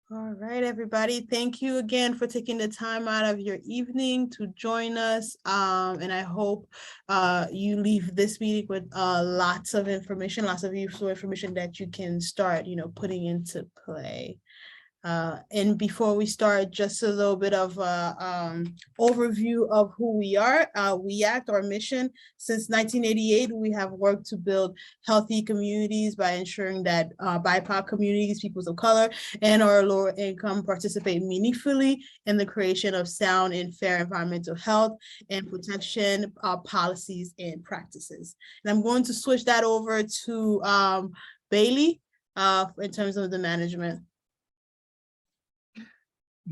All right, everybody. Thank you again for taking the time out of your evening to join us. And I hope you leave this meeting with lots of information, lots of useful information that you can start, putting into play. And before we start, just a little bit of overview of who we are. We Act, our mission, since 1988, we have worked to build healthy communities by ensuring that BIPOC communities, peoples of color, and our lower income participate meaningfully in the creation of sound and fair environmental health and protection policies and practices. And I'm going to switch that over to Bailey in terms of the management.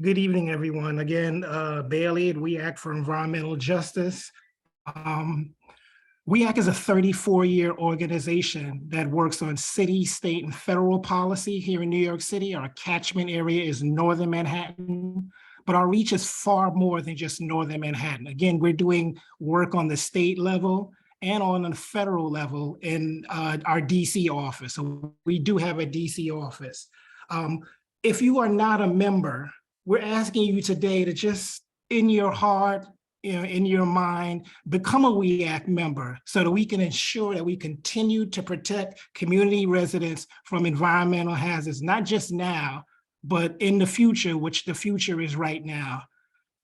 Good evening, everyone. Again, Bailey at We Act for Environmental Justice. We Act is a 34-year organization that works on city, state, and federal policy here in New York City. Our catchment area is Northern Manhattan, but our reach is far more than just Northern Manhattan. Again, we're doing work on the state level and on the federal level in our DC office. So we do have a DC office. If you are not a member, we're asking you today to just, in your heart, in your mind, become a We Act member so that we can ensure that we continue to protect community residents from environmental hazards, not just now, but in the future, which the future is right now.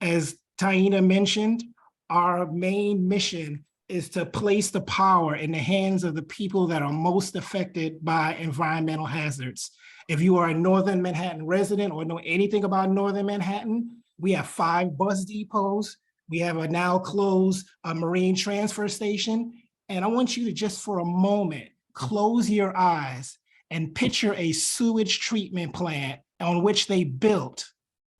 As Taina mentioned, our main mission is to place the power in the hands of the people that are most affected by environmental hazards. If you are a Northern Manhattan resident or know anything about Northern Manhattan, we have 5 bus depots. We have a now closed marine transfer station. And I want you to just for a moment, close your eyes and picture a sewage treatment plant on which they built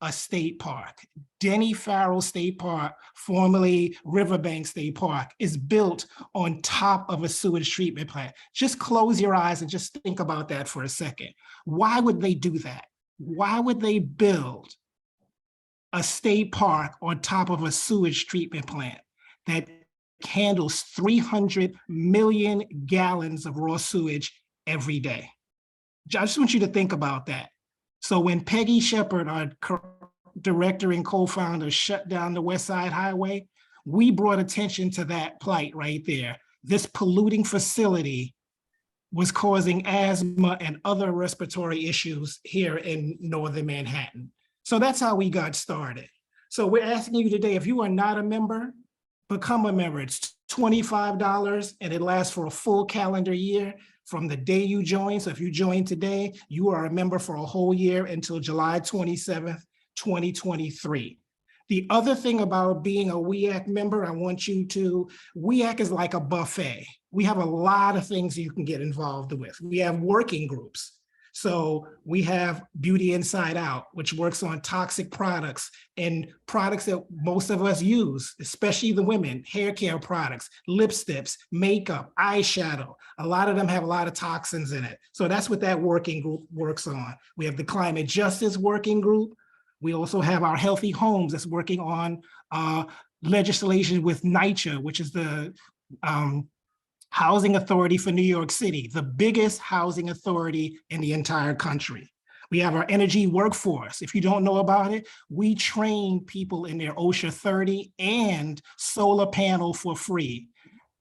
a state park. Denny Farrell State Park, formerly Riverbank State Park, is built on top of a sewage treatment plant. Just close your eyes and just think about that for a second. Why would they do that? Why would they build a state park on top of a sewage treatment plant that handles 300 million gallons of raw sewage every day? I just want you to think about that. So when Peggy Shepard, our director and co-founder, shut down the West Side Highway, we brought attention to that plight right there. This polluting facility was causing asthma and other respiratory issues here in Northern Manhattan. So that's how we got started. So we're asking you today, if you are not a member, become a member. It's $25 and it lasts for a full calendar year from the day you join. So if you join today, you are a member for a whole year until July 27th, 2023. The other thing about being a We Act member, I want you to, We Act is like a buffet. We have a lot of things you can get involved with. We have working groups. So we have Beauty Inside Out, which works on toxic products and products that most of us use, especially the women, hair care products, lipsticks, makeup, eyeshadow. A lot of them have a lot of toxins in it. So that's what that working group works on. We have the Climate Justice Working Group. We also have our Healthy Homes that's working on legislation with NYCHA, which is the Housing Authority for New York City, the biggest housing authority in the entire country. We have our energy workforce. If you don't know about it, we train people in their OSHA 30 and solar panel for free.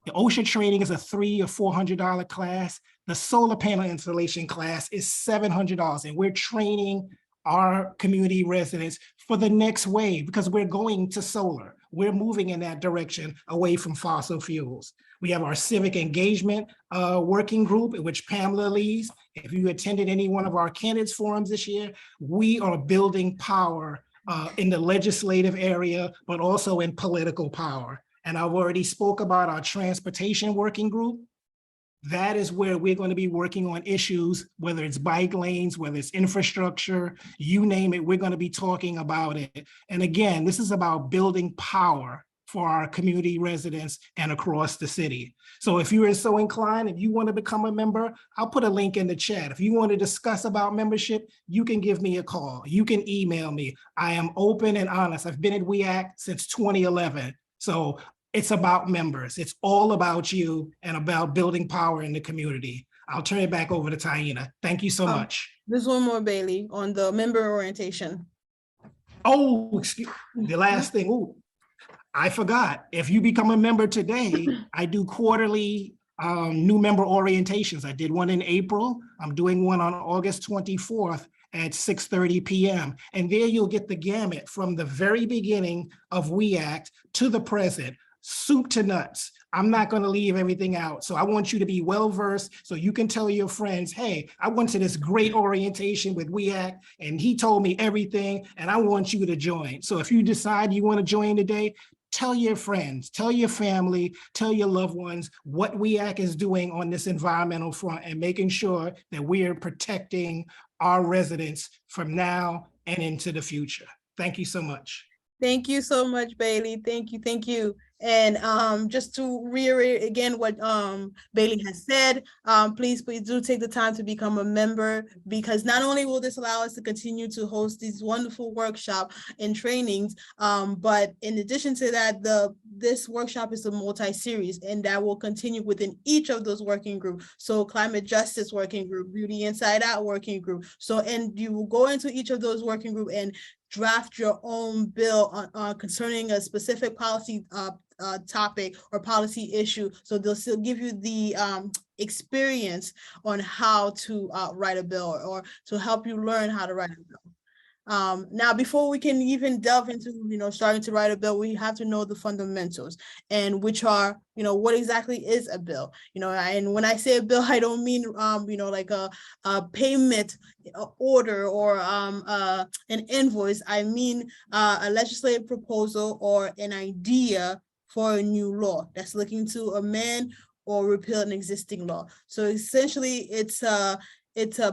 The OSHA training is a $300 or $400 class. The solar panel installation class is $700, and we're training our community residents for the next wave because we're going to solar. We're moving in that direction away from fossil fuels. We have our Civic Engagement working group, in which Pamela leads. If you attended any one of our candidates forums this year, we are building power in the legislative area, but also in political power. And I've already spoke about our transportation working group. That is where we're going to be working on issues, whether it's bike lanes, whether it's infrastructure, you name it, we're going to be talking about it. And again, this is about building power for our community residents and across the city. So if you are so inclined, if you want to become a member, I'll put a link in the chat. If you want to discuss about membership, you can give me a call. You can email me. I am open and honest. I've been at We Act since 2011. So it's about members. It's all about you and about building power in the community. I'll turn it back over to Taina. Thank you so much. There's one more, Bailey, on the member orientation. Oh, excuse the last thing. Ooh, I forgot. If you become a member today, I do quarterly new member orientations. I did one in April. I'm doing one on August 24th at 6:30 p.m. And there you'll get the gamut from the very beginning of We Act to the present, soup to nuts. I'm not going to leave everything out. So I want you to be well-versed so you can tell your friends, hey, I went to this great orientation with We Act and he told me everything and I want you to join. So if you decide you want to join today, tell your friends, tell your family, tell your loved ones what We Act is doing on this environmental front and making sure that we are protecting our residents from now and into the future. Thank you so much. Thank you so much, Bailey. Thank you, thank you. And just to reiterate again what Bailey has said, please do take the time to become a member, because not only will this allow us to continue to host these wonderful workshops and trainings, but in addition to that, this workshop is a multi-series and that will continue within each of those working groups. So climate justice working group, beauty inside out working group. So, and you will go into each of those working group and draft your own bill concerning a specific policy topic or policy issue. So they'll still give you the experience on how to write a bill or to help you learn how to write a bill. Now, before we can even delve into, starting to write a bill, we have to know the fundamentals, and which are, what exactly is a bill? And when I say a bill, I don't mean, like a payment order or an invoice. I mean a legislative proposal or an idea for a new law that's looking to amend or repeal an existing law. So essentially, it's a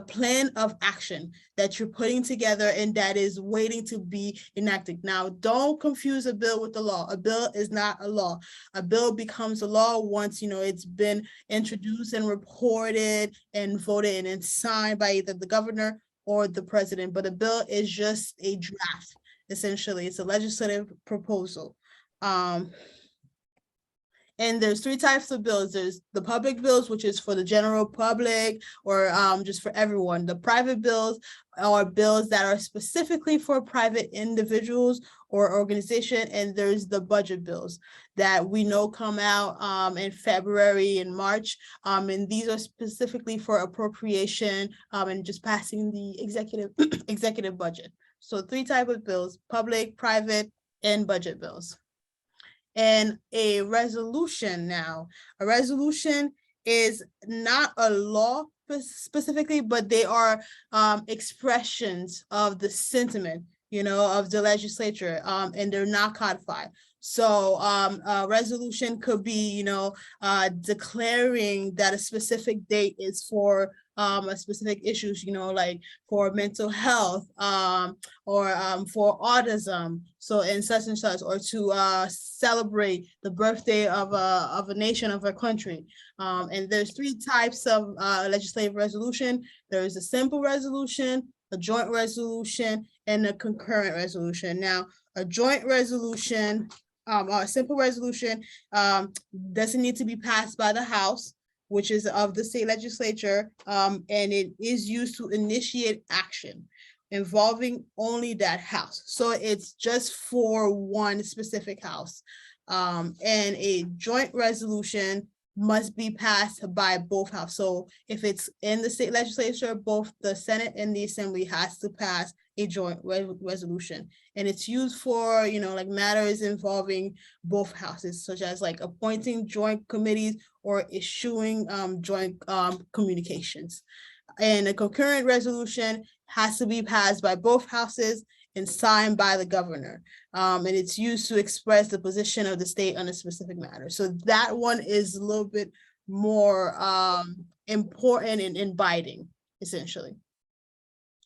plan of action that you're putting together and that is waiting to be enacted. Now, don't confuse a bill with a law. A bill is not a law. A bill becomes a law once, it's been introduced and reported and voted and signed by either the governor or the president. But a bill is just a draft, essentially. It's a legislative proposal. And there's three types of bills. There's the public bills, which is for the general public or just for everyone. The private bills are bills that are specifically for private individuals or organization. And there's the budget bills that we know come out in February and March. And these are specifically for appropriation and just passing the executive budget. So three types of bills: public, private, and budget bills. And a resolution now. A resolution is not a law specifically, but they are expressions of the sentiment, of the legislature, and they're not codified. So a resolution could be, declaring that a specific date is for a specific issues, like for mental health or for autism, so and such, or to celebrate the birthday of a nation, of a country. And there's three types of legislative resolution. There is a simple resolution, a joint resolution, and a concurrent resolution. Now, a joint resolution, a simple resolution doesn't need to be passed by the House, which is of the state legislature, and it is used to initiate action involving only that house. So it's just for one specific house. And a joint resolution must be passed by both houses. So if it's in the state legislature, both the Senate and the Assembly has to pass a joint resolution. And it's used for, like matters involving both houses, such as like appointing joint committees or issuing joint communications. And a concurrent resolution has to be passed by both houses and signed by the governor. And it's used to express the position of the state on a specific matter. So that one is a little bit more important and binding, essentially.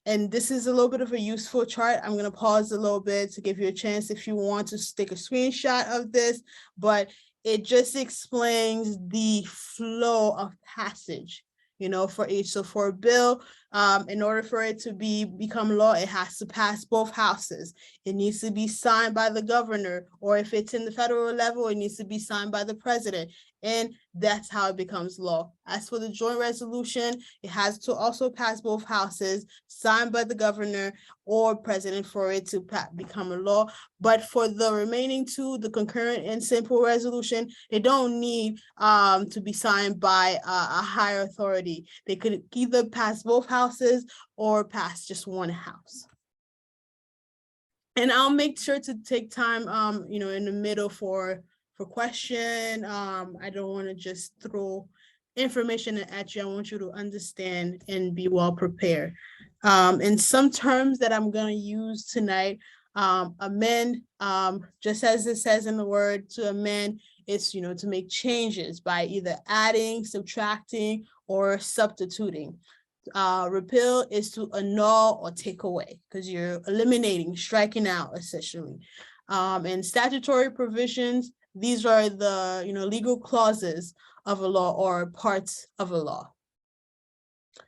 And this is a little bit of a useful chart. I'm going to pause a little bit to give you a chance if you want to take a screenshot of this, but it just explains the flow of passage, for each. So for a bill, in order for it to become law, it has to pass both houses. It needs to be signed by the governor, or if it's in the federal level, it needs to be signed by the president. and that's how it becomes law. As for the joint resolution, it has to also pass both houses, signed by the governor or president for it to become a law. But for the remaining two, the concurrent and simple resolution, it don't need to be signed by a higher authority. They could either pass both houses or pass just one house. And I'll make sure to take time, in the middle for question. I don't want to just throw information at you. I want you to understand and be well prepared. And some terms that I'm going to use tonight, amend, just as it says in the word, to amend, it's, to make changes by either adding, subtracting, or substituting. Repeal is to annul or take away, because you're eliminating, striking out, essentially. And statutory provisions, these are the legal clauses of a law or parts of a law.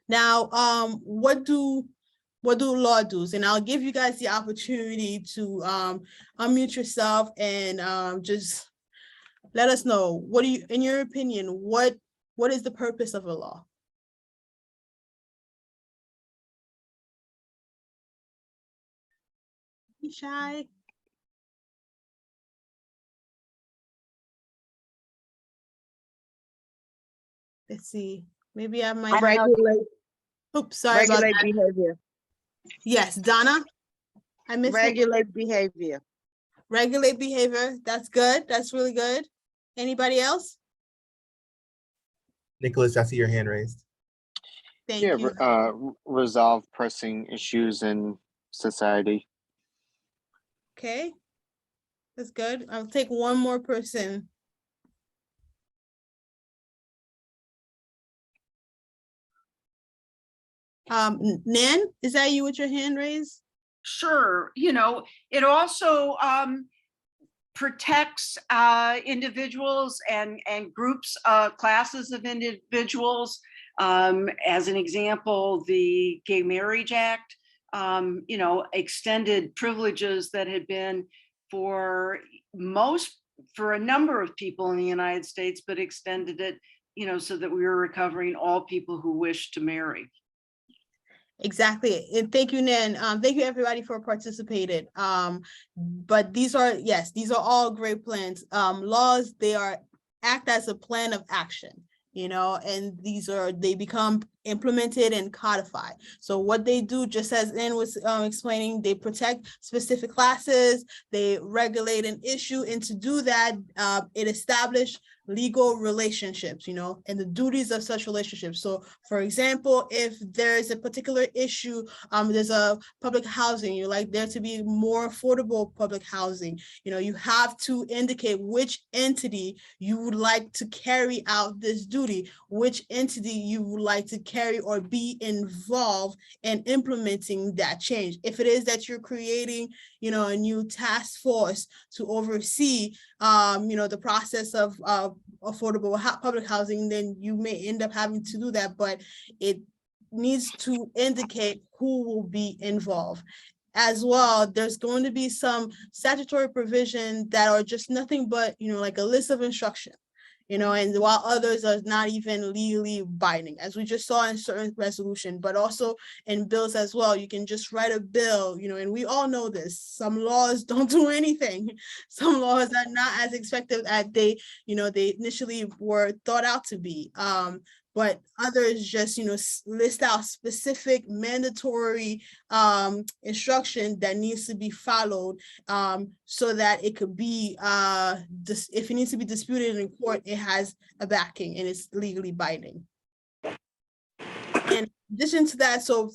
Now, what do law do's? And I'll give you guys the opportunity to unmute yourself and just let us know, what do you, in your opinion, what is the purpose of a law? Shy. Let's see. Maybe I might regulate, oops, sorry about regulate that. behavior. Yes, Donna. I missed Regulate behavior. Regulate behavior. That's good. That's really good. Anybody else? Nicholas, I see your hand raised. Thank Yeah, you. resolve pressing issues in society. Okay. That's good. I'll take one more person. Nan, is that you with your hand raised? Sure. It also protects individuals and groups, classes of individuals. As an example, the Gay Marriage Act, extended privileges that had been for a number of people in the United States, but extended it, so that we were recovering all people who wish to marry. Exactly. And thank you, Nan. Thank you everybody for participating. But these are all great plans. Laws, they act as a plan of action, and they become implemented and codified. So what they do, just as Nan was explaining, they protect specific classes, they regulate an issue, and to do that, it established legal relationships, and the duties of such relationships. So for example, if there's a particular issue, there's a public housing, you like there to be more affordable public housing, you have to indicate which entity you would like to carry out this duty, which entity you would like to carry or be involved in implementing that change. If it is that you're creating, a new task force to oversee, the process of affordable public housing, then you may end up having to do that, but it needs to indicate who will be involved. As well, there's going to be some statutory provisions that are just nothing but, like a list of instructions, and while others are not even legally binding, as we just saw in certain resolution, but also in bills as well. You can just write a bill, and we all know this. Some laws don't do anything. Some laws are not as effective as they initially were thought out to be. But others just, list out specific mandatory instruction that needs to be followed, so that it could be, if it needs to be disputed in court, it has a backing and it's legally binding. In addition to that, so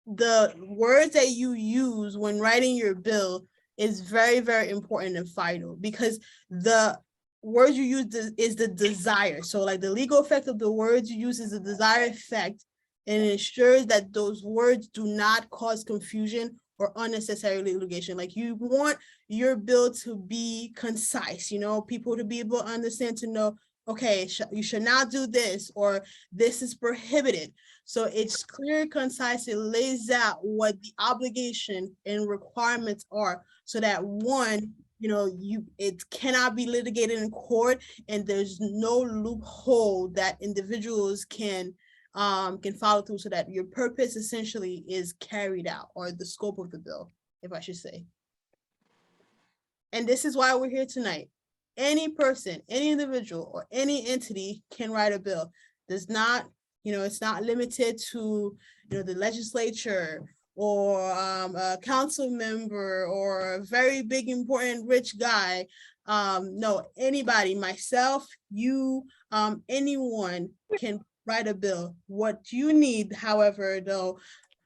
the words that you use when writing your bill is very, very important and vital, because the words you use is the desire. So like the legal effect of the words you use is the desired effect, and it ensures that those words do not cause confusion or unnecessary litigation. Like you want your bill to be concise, people to be able to understand, to know, okay, you should not do this, or this is prohibited. So it's clear, concise, it lays out what the obligation and requirements are, so that one, it cannot be litigated in court, and there's no loophole that individuals can follow through, so that your purpose essentially is carried out, or the scope of the bill, if I should say. And this is why we're here tonight. Any person, any individual, or any entity can write a bill. Does not, it's not limited to, the legislature, or a council member, or a very big, important, rich guy. No, anybody, myself, you, anyone can write a bill. What you need, however, though,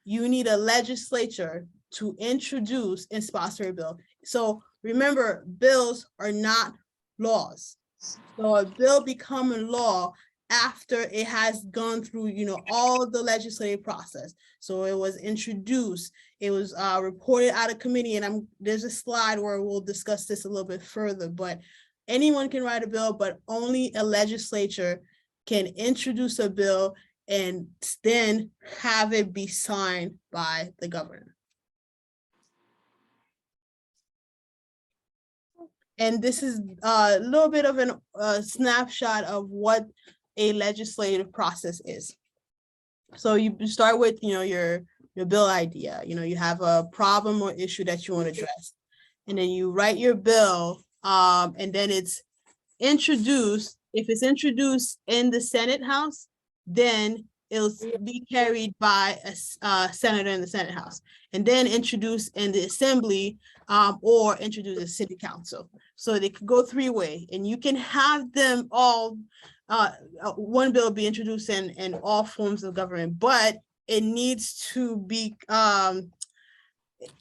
you need a legislature to introduce and sponsor a bill. So remember, bills are not laws. So a bill becoming law after it has gone through, all the legislative process. So it was introduced, it was reported out of committee, and there's a slide where we'll discuss this a little bit further, but anyone can write a bill, but only a legislature can introduce a bill and then have it be signed by the governor. And this is a little bit of a snapshot of what a legislative process is. So you start with, your bill idea. You have a problem or issue that you want to address, and then you write your bill, and then it's introduced. If it's introduced in the Senate House, then it'll be carried by a senator in the Senate House, and then introduced in the Assembly, or introduced in City Council. So they could go three-way, and you can have them all, one bill be introduced in all forms of government, but it needs to be,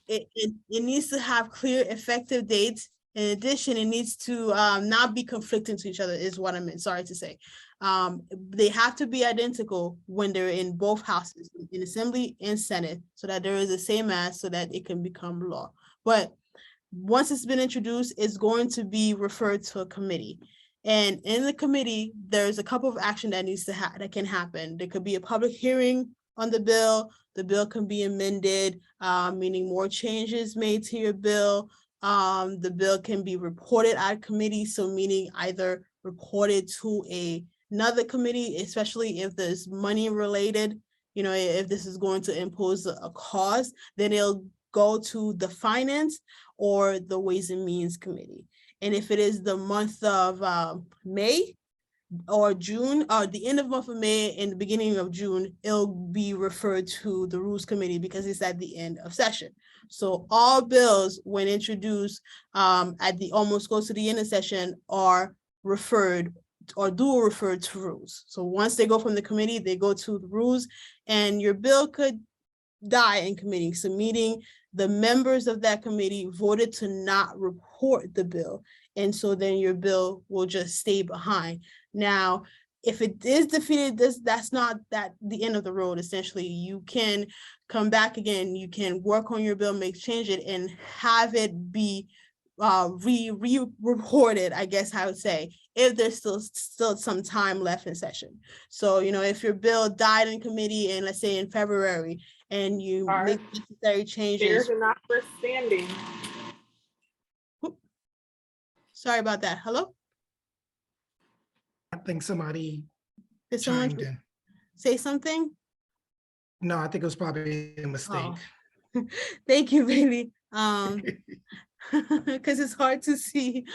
it needs to have clear, effective dates. In addition, it needs to not be conflicting to each other, is what I meant, sorry to say. They have to be identical when they're in both houses, in Assembly and Senate, so that there is the same as, so that it can become law. But once it's been introduced, it's going to be referred to a committee. And in the committee, there's a couple of action that needs to that can happen. There could be a public hearing on the bill. The bill can be amended, meaning more changes made to your bill. The bill can be reported at committee, so meaning either reported to another committee, especially if there's money related, if this is going to impose a cost, then it'll go to the Finance or the Ways and Means Committee. And if it is the month of May or June, or the end of the month of May and the beginning of June, it'll be referred to the Rules Committee, because it's at the end of session. So all bills, when introduced almost close to the end of session, are referred or do refer to rules. So once they go from the committee, they go to the rules, and your bill could die in committee. So meaning the members of that committee voted to not report the bill. And so then your bill will just stay behind. Now, if it is defeated, that's not the end of the road. Essentially, you can come back again, you can work on your bill, make change it, and have it be re-reported, I guess I would say, if there's still some time left in session. So, if your bill died in committee, and let's say in February, and you make necessary changes. There's an understanding. Sorry about that. Hello? I think somebody Did someone chimed in. say something? No, I think it was probably a mistake. Oh. Thank you, baby. Because it's hard to see.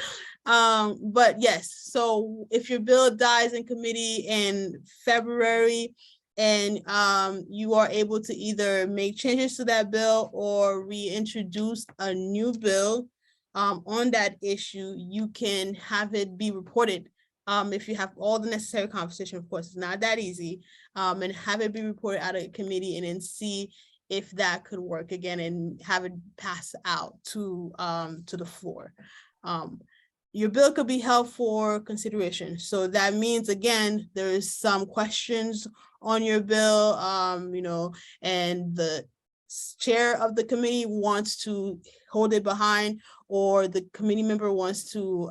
But yes, so if your bill dies in committee in February, and you are able to either make changes to that bill or reintroduce a new bill on that issue, you can have it be reported. If you have all the necessary conversation, of course, it's not that easy, and have it be reported out of committee, and then see if that could work again, and have it pass out to the floor. Your bill could be held for consideration. So that means, again, there's some questions on your bill, and the chair of the committee wants to hold it behind, or the committee member wants to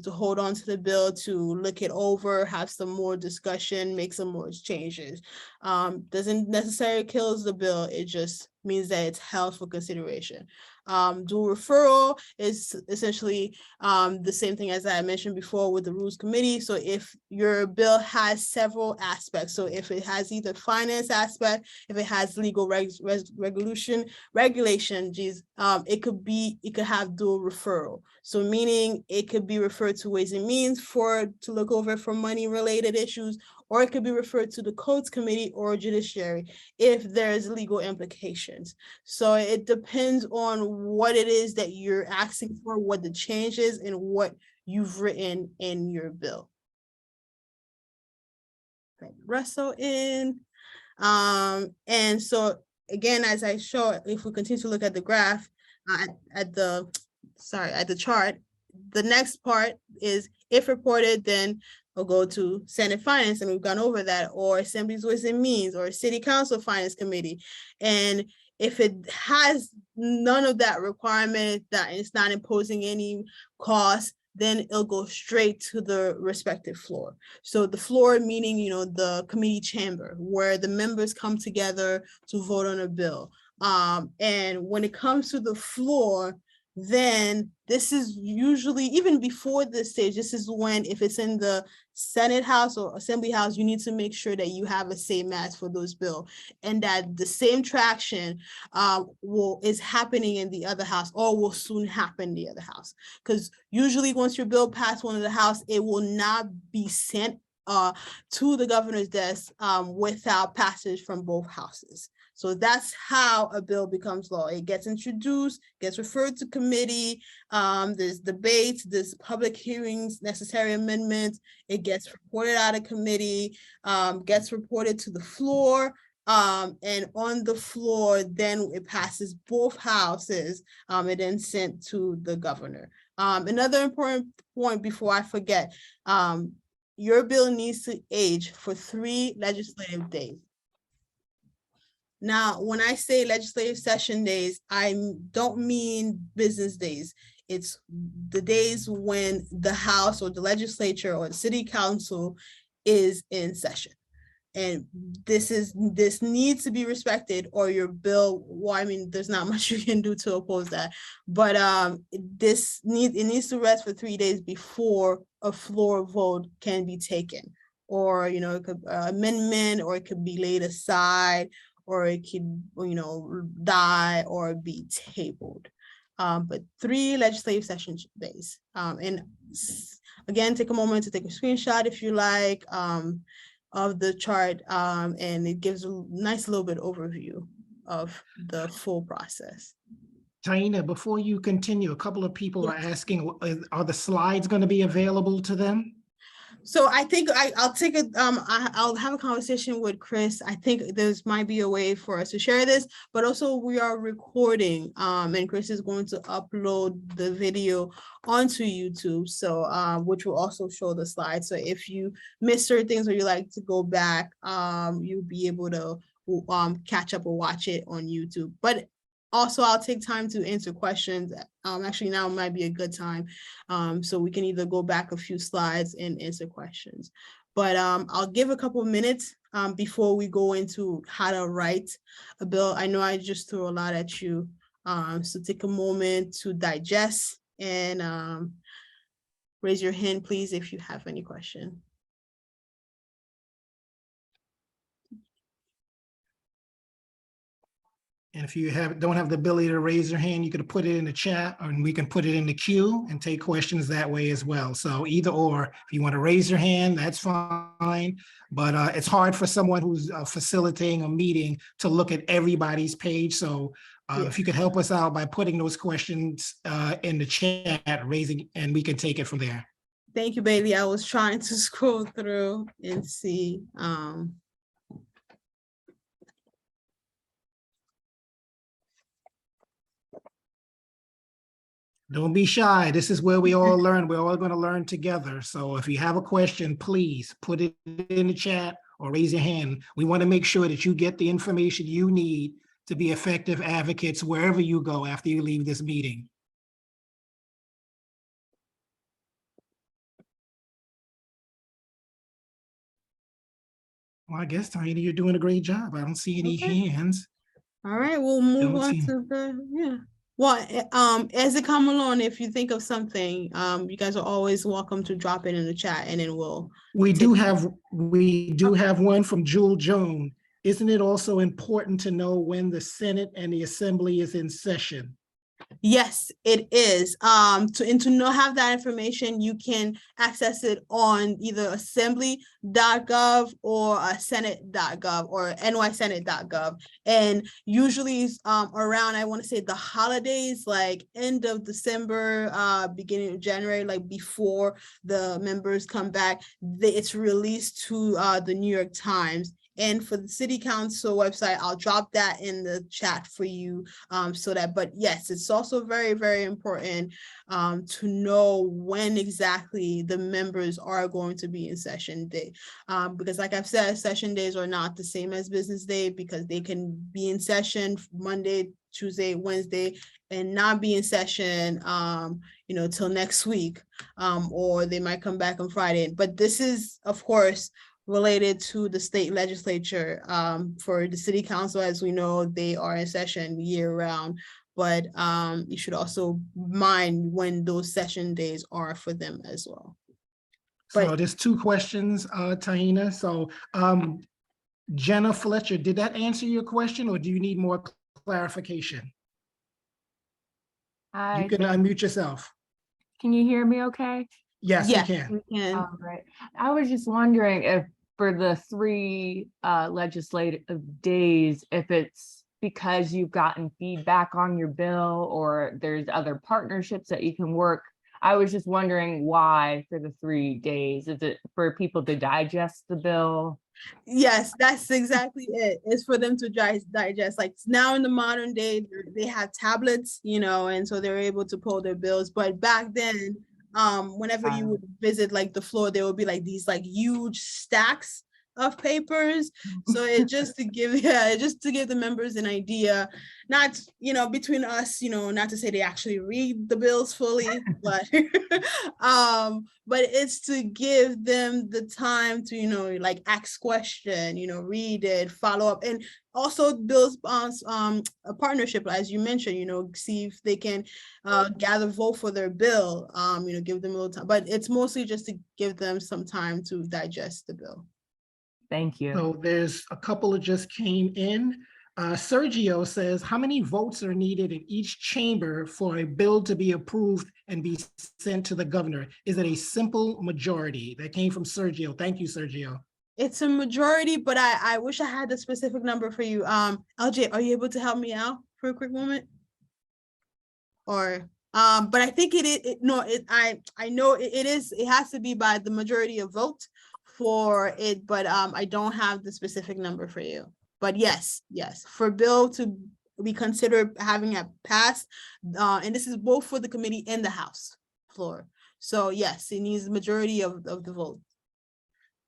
hold on to the bill, to look it over, have some more discussion, make some more changes. Doesn't necessarily kill the bill, it just means that it's held for consideration. Dual referral is essentially the same thing as I mentioned before with the Rules Committee. So if your bill has several aspects, so if it has either finance aspect, if it has legal regulation, it could have dual referral. So meaning it could be referred to Ways and Means to look over for money related issues, or it could be referred to the Codes Committee or Judiciary if there's legal implications. So it depends on what it is that you're asking for, what the change is, and what you've written in your bill. Russell in. And so again, as I show, if we continue to look at the graph, at the chart, the next part is if reported, then we'll go to Senate Finance, and we've gone over that, or Assembly's Ways and Means, or City Council Finance Committee. And if it has none of that requirement, that it's not imposing any cost, then it'll go straight to the respective floor. So the floor meaning, the committee chamber where the members come together to vote on a bill. And when it comes to the floor, then this is usually, even before this stage, this is when, if it's in the Senate House or Assembly House, you need to make sure that you have a same match for those bills, and that the same traction is happening in the other house, or will soon happen in the other house. Because usually once your bill passed one of the house, it will not be sent to the governor's desk without passage from both houses. So that's how a bill becomes law. It gets introduced, gets referred to committee, there's debates, there's public hearings, necessary amendments, it gets reported out of committee, gets reported to the floor, and on the floor, then it passes both houses, and then sent to the governor. Another important point before I forget, your bill needs to age for 3 legislative days. Now, when I say legislative session days, I don't mean business days. It's the days when the House or the legislature or the city council is in session. And this needs to be respected, or your bill, well, I mean, there's not much you can do to oppose that. But it needs to rest for 3 days before a floor vote can be taken. Or, it could amendment, or it could be laid aside, or it could, die or be tabled. But 3 legislative session days. And again, take a moment to take a screenshot if you like of the chart, and it gives a nice little bit overview of the full process. Taina, before you continue, a couple of people are asking, are the slides going to be available to them? So I think I'll take it. I'll have a conversation with Chris. I think there's might be a way for us to share this, but also we are recording, and Chris is going to upload the video onto YouTube. So which will also show the slides. So if you miss certain things or you like to go back, you'll be able to catch up or watch it on YouTube. But also, I'll take time to answer questions. Actually, now might be a good time. So we can either go back a few slides and answer questions. But I'll give a couple of minutes before we go into how to write a bill. I know I just threw a lot at you. So take a moment to digest and raise your hand, please, if you have any question. And if you don't have the ability to raise your hand, you could put it in the chat, and we can put it in the queue and take questions that way as well. So either or, if you want to raise your hand, that's fine. But it's hard for someone who's facilitating a meeting to look at everybody's page. So if you could help us out by putting those questions in the chat, raising, and we can take it from there. Thank you, Bailey. I was trying to scroll through and see. Don't be shy. This is where we all learn. We're all going to learn together. So if you have a question, please put it in the chat or raise your hand. We want to make sure that you get the information you need to be effective advocates wherever you go after you leave this meeting. Well, I guess, Taina, you're doing a great job. I don't see any hands. All right, we'll move Don't on seem- to yeah. Well, as it come along, if you think of something, you guys are always welcome to drop it in the chat, and then we'll. We do have one from Jewel Joan. Isn't it also important to know when the Senate and the Assembly is in session? Yes, it is. To not have that information, you can access it on either assembly.gov or senate.gov or nysenate.gov. And usually around, I want to say the holidays, like end of December, beginning of January, like before the members come back, it's released to the New York Times. And for the City Council website, I'll drop that in the chat for you so that, but yes, it's also very, very important to know when exactly the members are going to be in session day. Because like I've said, session days are not the same as business day because they can be in session Monday, Tuesday, Wednesday, and not be in session, till next week, or they might come back on Friday. But this is, of course, related to the state legislature. For the city council, as we know, they are in session year round, but you should also mind when those session days are for them as well. So there's two questions, Tahina. So Jenna Fletcher, did that answer your question or do you need more clarification? You can unmute yourself. Can you hear me okay? Yes, we can. Oh, great. I was just wondering if for the 3 legislative days, if it's because you've gotten feedback on your bill or there's other partnerships that you can work. I was just wondering why for the 3 days. Is it for people to digest the bill? Yes, that's exactly it. It's for them to digest. Like now in the modern day, they have tablets, and so they're able to pull their bills. But back then, whenever you would visit like the floor, there would be like these like huge stacks of papers. So it just to give the members an idea, not between us, not to say they actually read the bills fully, but but it's to give them the time to like ask question, read it, follow up, and also build a partnership, as you mentioned, see if they can gather vote for their bill, give them a little time, but it's mostly just to give them some time to digest the bill. Thank you. So there's a couple that just came in. Sergio says, how many votes are needed in each chamber for a bill to be approved and be sent to the governor? Is it a simple majority? That came from Sergio. Thank you, Sergio. It's a majority, but I wish I had the specific number for you. LJ, are you able to help me out for a quick moment? Or but I think I know it is, it has to be by the majority of vote for it, but I don't have the specific number for you. But yes, for bill to be considered having it passed, and this is both for the committee and the House floor. So yes, it needs the majority of the vote.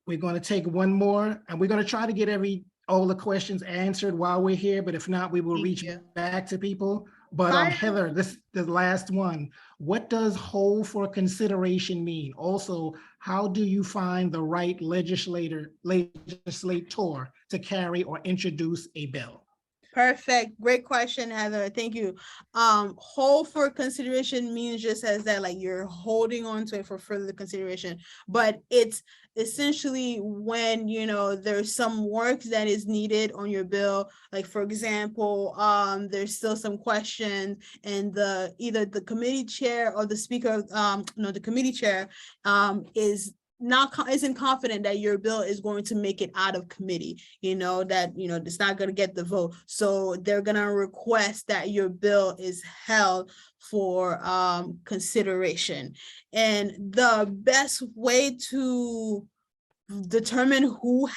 We're going to take one more, and we're going to try to get all the questions answered while we're here, but if not, we will reach back to people. But Heather, this the last one. What does hold for consideration mean? Also, how do you find the right legislator to carry or introduce a bill? Perfect. Great question, Heather. Thank you. Hold for consideration means just as that, like you're holding on to it for further consideration, but it's essentially when, there's some work that is needed on your bill. Like, for example, there's still some questions and either the committee chair or the speaker, the committee chair isn't confident that your bill is going to make it out of committee, that it's not going to get the vote, so they're going to request that your bill is held for consideration. And the best way to determine who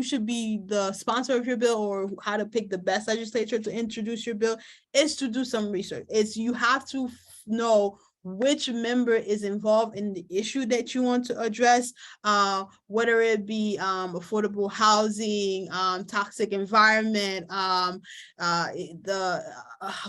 should be the sponsor of your bill or how to pick the best legislature to introduce your bill is to do some research. You have to know which member is involved in the issue that you want to address, whether it be affordable housing, toxic environment, the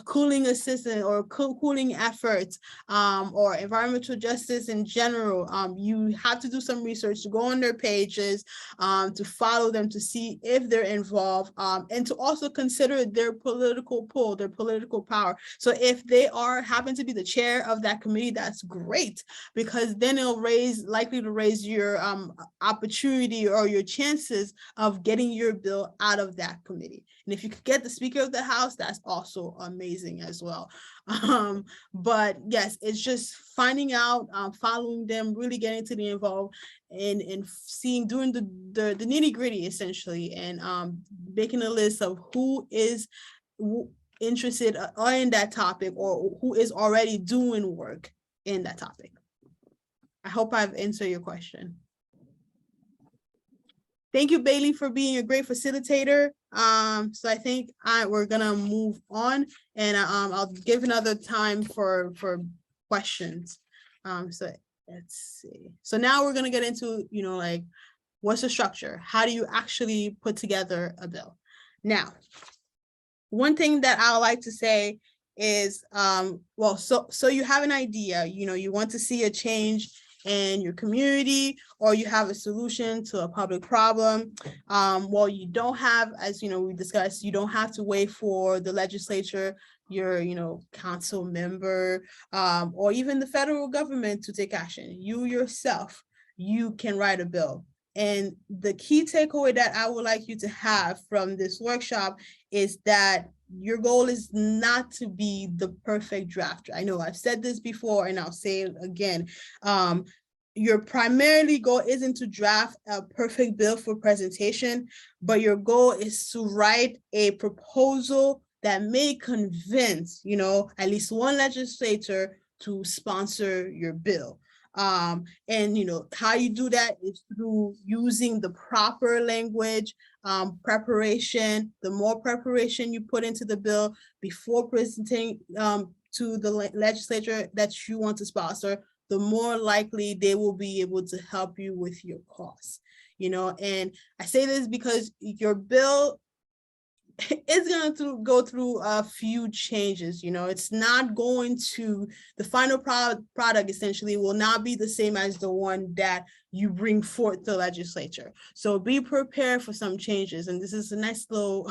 cooling assistance or cooling efforts, or environmental justice in general. You have to do some research, to go on their pages, to follow them, to see if they're involved, and to also consider their political pull, their political power. So if they happen to be the chair of that committee, that's great, because then it'll likely to raise your opportunity or your chances of getting your bill out of that committee. And if you could get the Speaker of the House, that's also amazing as well. But yes, it's just finding out, following them, really getting to be involved, and seeing, doing the nitty gritty essentially, and making a list of who is interested in that topic, or who is already doing work in that topic. I hope I've answered your question. Thank you, Bailey, for being a great facilitator. So I think we're gonna move on, and I'll give another time for questions. So let's see. So now we're gonna get into, like, what's the structure? How do you actually put together a bill? Now, one thing that I would like to say is, well, so you have an idea, you want to see a change in your community, or you have a solution to a public problem. Well, you don't have, as we discussed, you don't have to wait for the legislature, your council member, or even the federal government to take action. You yourself, you can write a bill. And the key takeaway that I would like you to have from this workshop is that your goal is not to be the perfect drafter. I know I've said this before, and I'll say it again. Your primarily goal isn't to draft a perfect bill for presentation, but your goal is to write a proposal that may convince, at least one legislator to sponsor your bill. And how you do that is through using the proper language, preparation. The more preparation you put into the bill before presenting to the legislature that you want to sponsor, the more likely they will be able to help you with your cause. And I say this because your bill is going to go through a few changes. It's not going to, the final product essentially will not be the same as the one that you bring forth the legislature. So be prepared for some changes. And this is a nice little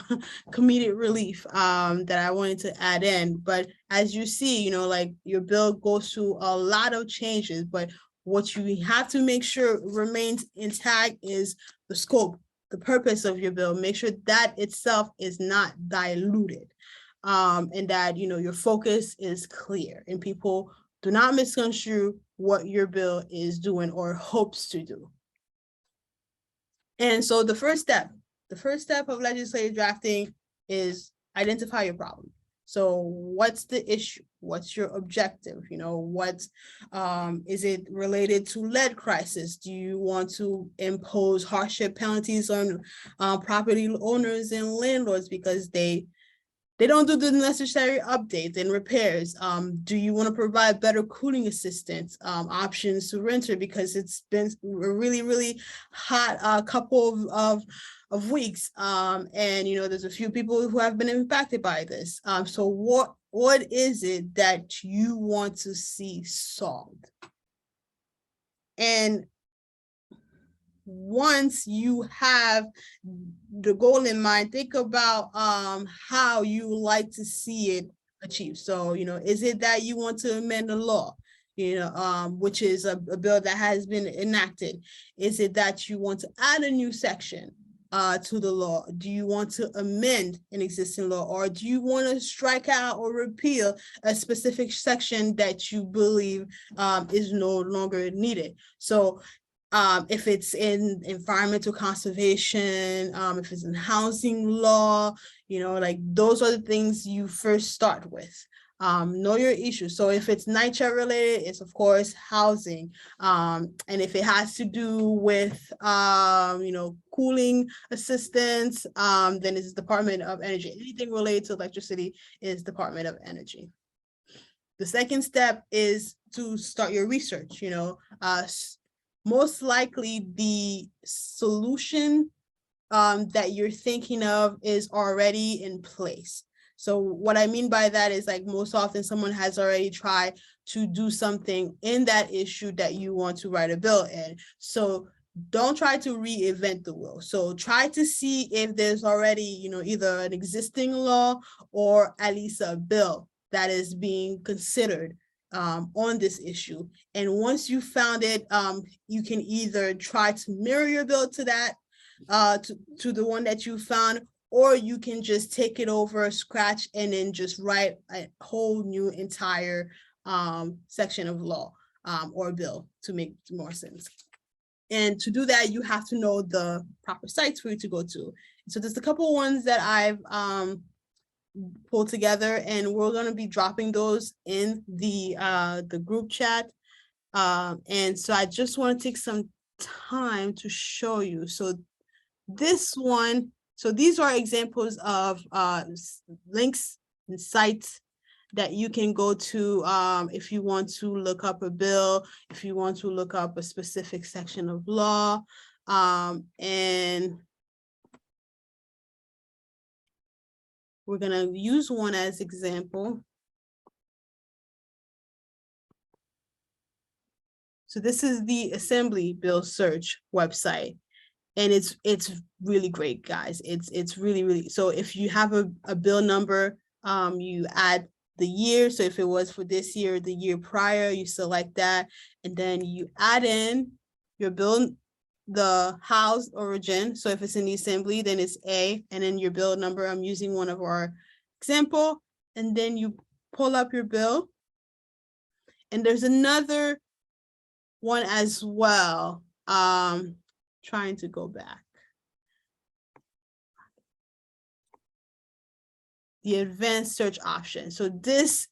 comedic relief that I wanted to add in. But as you see, like, your bill goes through a lot of changes, but what you have to make sure remains intact is the scope, the purpose of your bill. Make sure that itself is not diluted, and that your focus is clear, and people do not misconstrue what your bill is doing or hopes to do. And so the first step of legislative drafting is identify your problem. So what's the issue? What's your objective? What is it related to lead crisis? Do you want to impose hardship penalties on property owners and landlords because they don't do the necessary updates and repairs? Do you want to provide better cooling assistance options to renter because it's been a really, really hot couple of weeks, and there's a few people who have been impacted by this. So what is it that you want to see solved? And once you have the goal in mind, think about how you like to see it achieved. So, is it that you want to amend the law, which is a bill that has been enacted? Is it that you want to add a new section to the law? Do you want to amend an existing law, or do you want to strike out or repeal a specific section that you believe is no longer needed? So if it's in environmental conservation, if it's in housing law, like, those are the things you first start with. Know your issues. So if it's NYCHA related, it's of course housing. And if it has to do with, cooling assistance, then it's Department of Energy. Anything related to electricity is Department of Energy. the second step is to start your research, most likely the solution that you're thinking of is already in place. So what I mean by that is, like, most often someone has already tried to do something in that issue that you want to write a bill in. So don't try to reinvent the wheel. So try to see if there's already, either an existing law or at least a bill that is being considered on this issue. And once you found it, you can either try to mirror your bill to that, to the one that you found, or you can just take it over, scratch, and then just write a whole new entire section of law or bill to make more sense. And to do that, you have to know the proper sites for you to go to. So there's a couple ones that I've pulled together, and we're going to be dropping those in the group chat. And so I just want to take some time to show you. So this one, so these are examples of links and sites that you can go to if you want to look up a bill, if you want to look up a specific section of law. And we're going to use one as example. So this is the Assembly Bill Search website. And it's really great, guys. It's really, so if you have a bill number, you add the year. So if it was for this year, the year prior, you select that, and then you add in your bill, the House origin. So if it's in the Assembly, then it's A, and then your bill number. I'm using one of our example, and then you pull up your bill. And there's another one as well. Trying to go back. The advanced search option. So this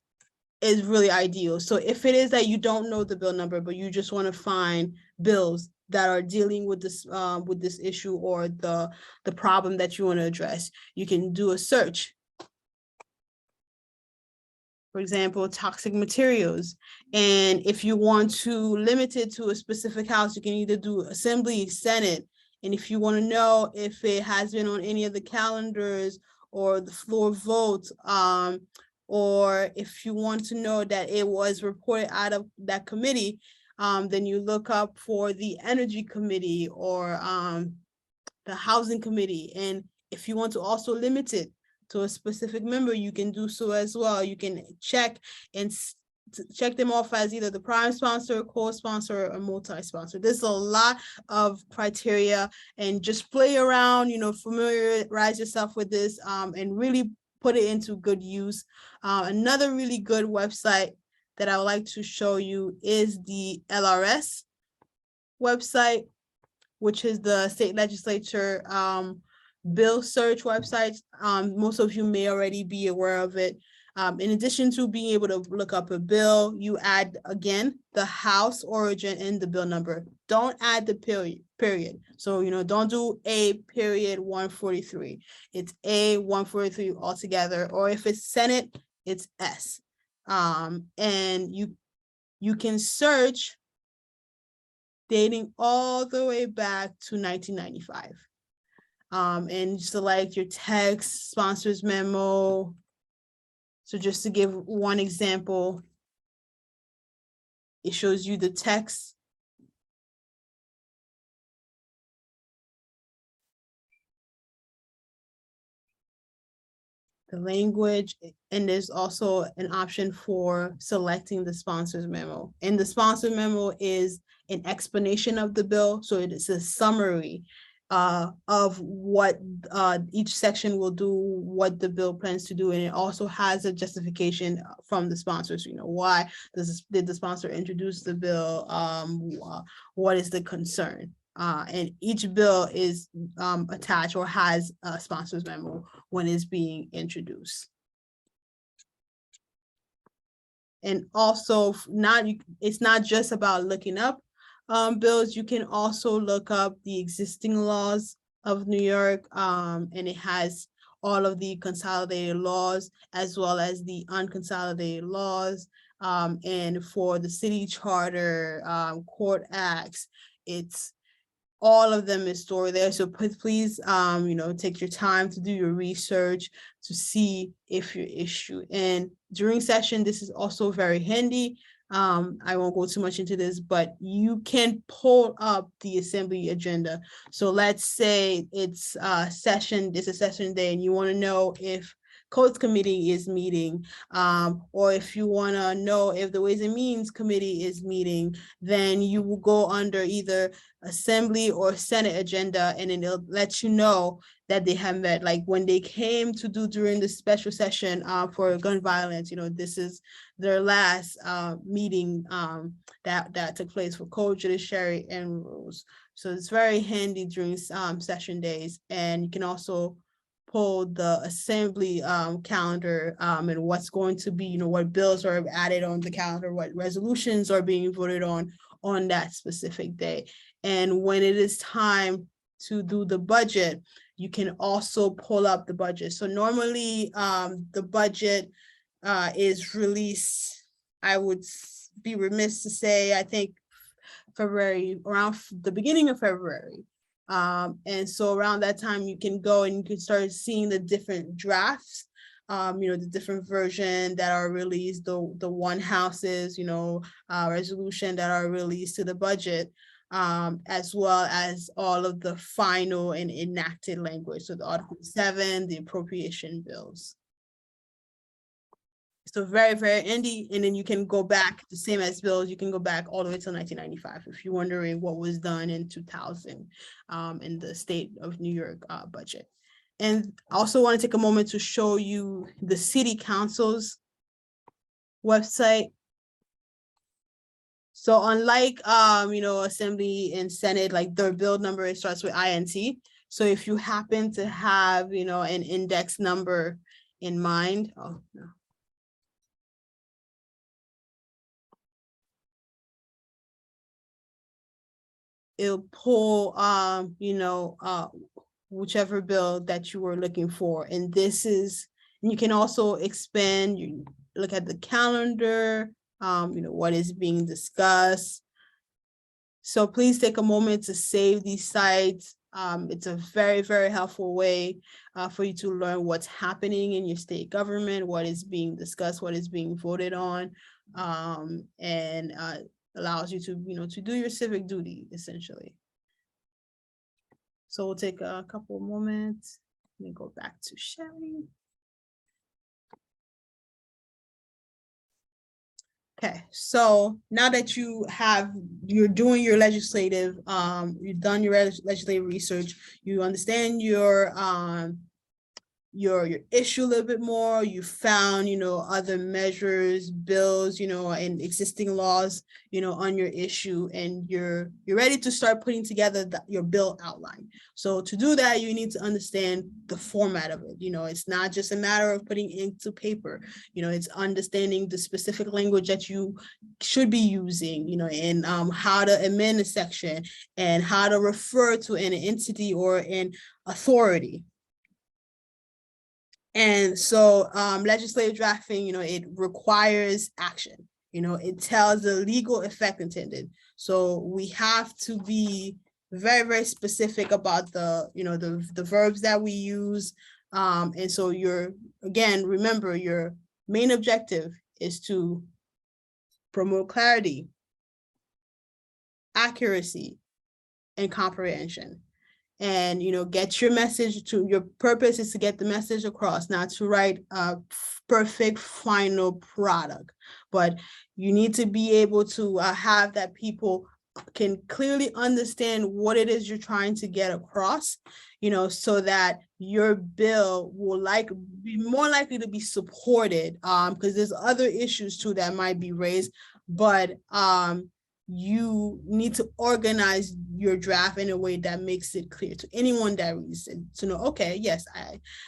is really ideal. So if it is that you don't know the bill number, but you just want to find bills that are dealing with this issue or the problem that you want to address, you can do a search. For example, toxic materials. And if you want to limit it to a specific house, you can either do Assembly, Senate. And if you want to know if it has been on any of the calendars or the floor vote, or if you want to know that it was reported out of that committee, then you look up for the Energy Committee or the Housing Committee. And if you want to also limit it to a specific member, you can do so as well. You can check and check them off as either the prime sponsor, co-sponsor, or multi-sponsor. There's a lot of criteria, and just play around, familiarize yourself with this, and really put it into good use. Another really good website that I would like to show you is the LRS website, which is the state legislature bill search website. Most of you may already be aware of it. In addition to being able to look up a bill, you add, again, the House origin and the bill number. Don't add the period. So, don't do A period 143. It's A 143 altogether. Or if it's Senate, it's S. And you can search dating all the way back to 1995. And select your text, sponsors memo. So just to give one example, it shows you the text. The language, and there's also an option for selecting the sponsors memo. And the sponsor memo is an explanation of the bill. So it is a summary of what each section will do, what the bill plans to do, and it also has a justification from the sponsors. Why did the sponsor introduce the bill? What is the concern? And each bill is attached or has a sponsor's memo when it's being introduced. And also, it's not just about looking up bills. You can also look up the existing laws of New York, and it has all of the consolidated laws as well as the unconsolidated laws. And for the city charter, court acts, it's all of them is stored there. So please, take your time to do your research to see if your issue. And during session, this is also very handy. I won't go too much into this, but you can pull up the assembly agenda. So let's say it's a session day and you want to know if Codes Committee is meeting, or if you want to know if the Ways and Means Committee is meeting, then you will go under either Assembly or Senate agenda, and then it'll let you know that they have met. Like when they came to do during the special session for gun violence, this is their last meeting that took place for Code, Judiciary, and Rules. So it's very handy during session days, and you can also pull the assembly calendar and what's going to be, what bills are added on the calendar, what resolutions are being voted on that specific day. And when it is time to do the budget, you can also pull up the budget. So normally the budget is released, I would be remiss to say, I think February, around the beginning of February. And so around that time, you can go and you can start seeing the different drafts, the different version that are released, the one houses, resolution that are released to the budget, as well as all of the final and enacted language. So the Article 7, the appropriation bills. So very, very handy. And then you can go back, the same as bills, you can go back all the way to 1995 if you're wondering what was done in 2000 in the state of New York budget. And I also want to take a moment to show you the City Council's website. So unlike, Assembly and Senate, like their bill number, it starts with INT. So if you happen to have, an index number in mind, oh no. It'll pull, whichever bill that you were looking for. And you can also expand, you look at the calendar, what is being discussed. So please take a moment to save these sites. It's a very, very helpful way for you to learn what's happening in your state government, what is being discussed, what is being voted on, and allows you to, to do your civic duty, essentially. So we'll take a couple of moments. Let me go back to sharing. Okay, so now that you're doing your legislative, you've done your legislative research, you understand your issue a little bit more, you found, other measures, bills, and existing laws, on your issue, and you're ready to start putting together your bill outline. So to do that, you need to understand the format of it. It's not just a matter of putting ink to paper, it's understanding the specific language that you should be using, and how to amend a section and how to refer to an entity or an authority. And so legislative drafting, it requires action. It tells the legal effect intended. So we have to be very, very specific about the verbs that we use. And so remember, your main objective is to promote clarity, accuracy, and comprehension. And get your message to, your purpose is to get the message across, not to write a perfect final product, but you need to be able to have that people can clearly understand what it is you're trying to get across, so that your bill will be more likely to be supported, because there's other issues too that might be raised, but you need to organize your draft in a way that makes it clear to anyone that reads it to know, okay, yes,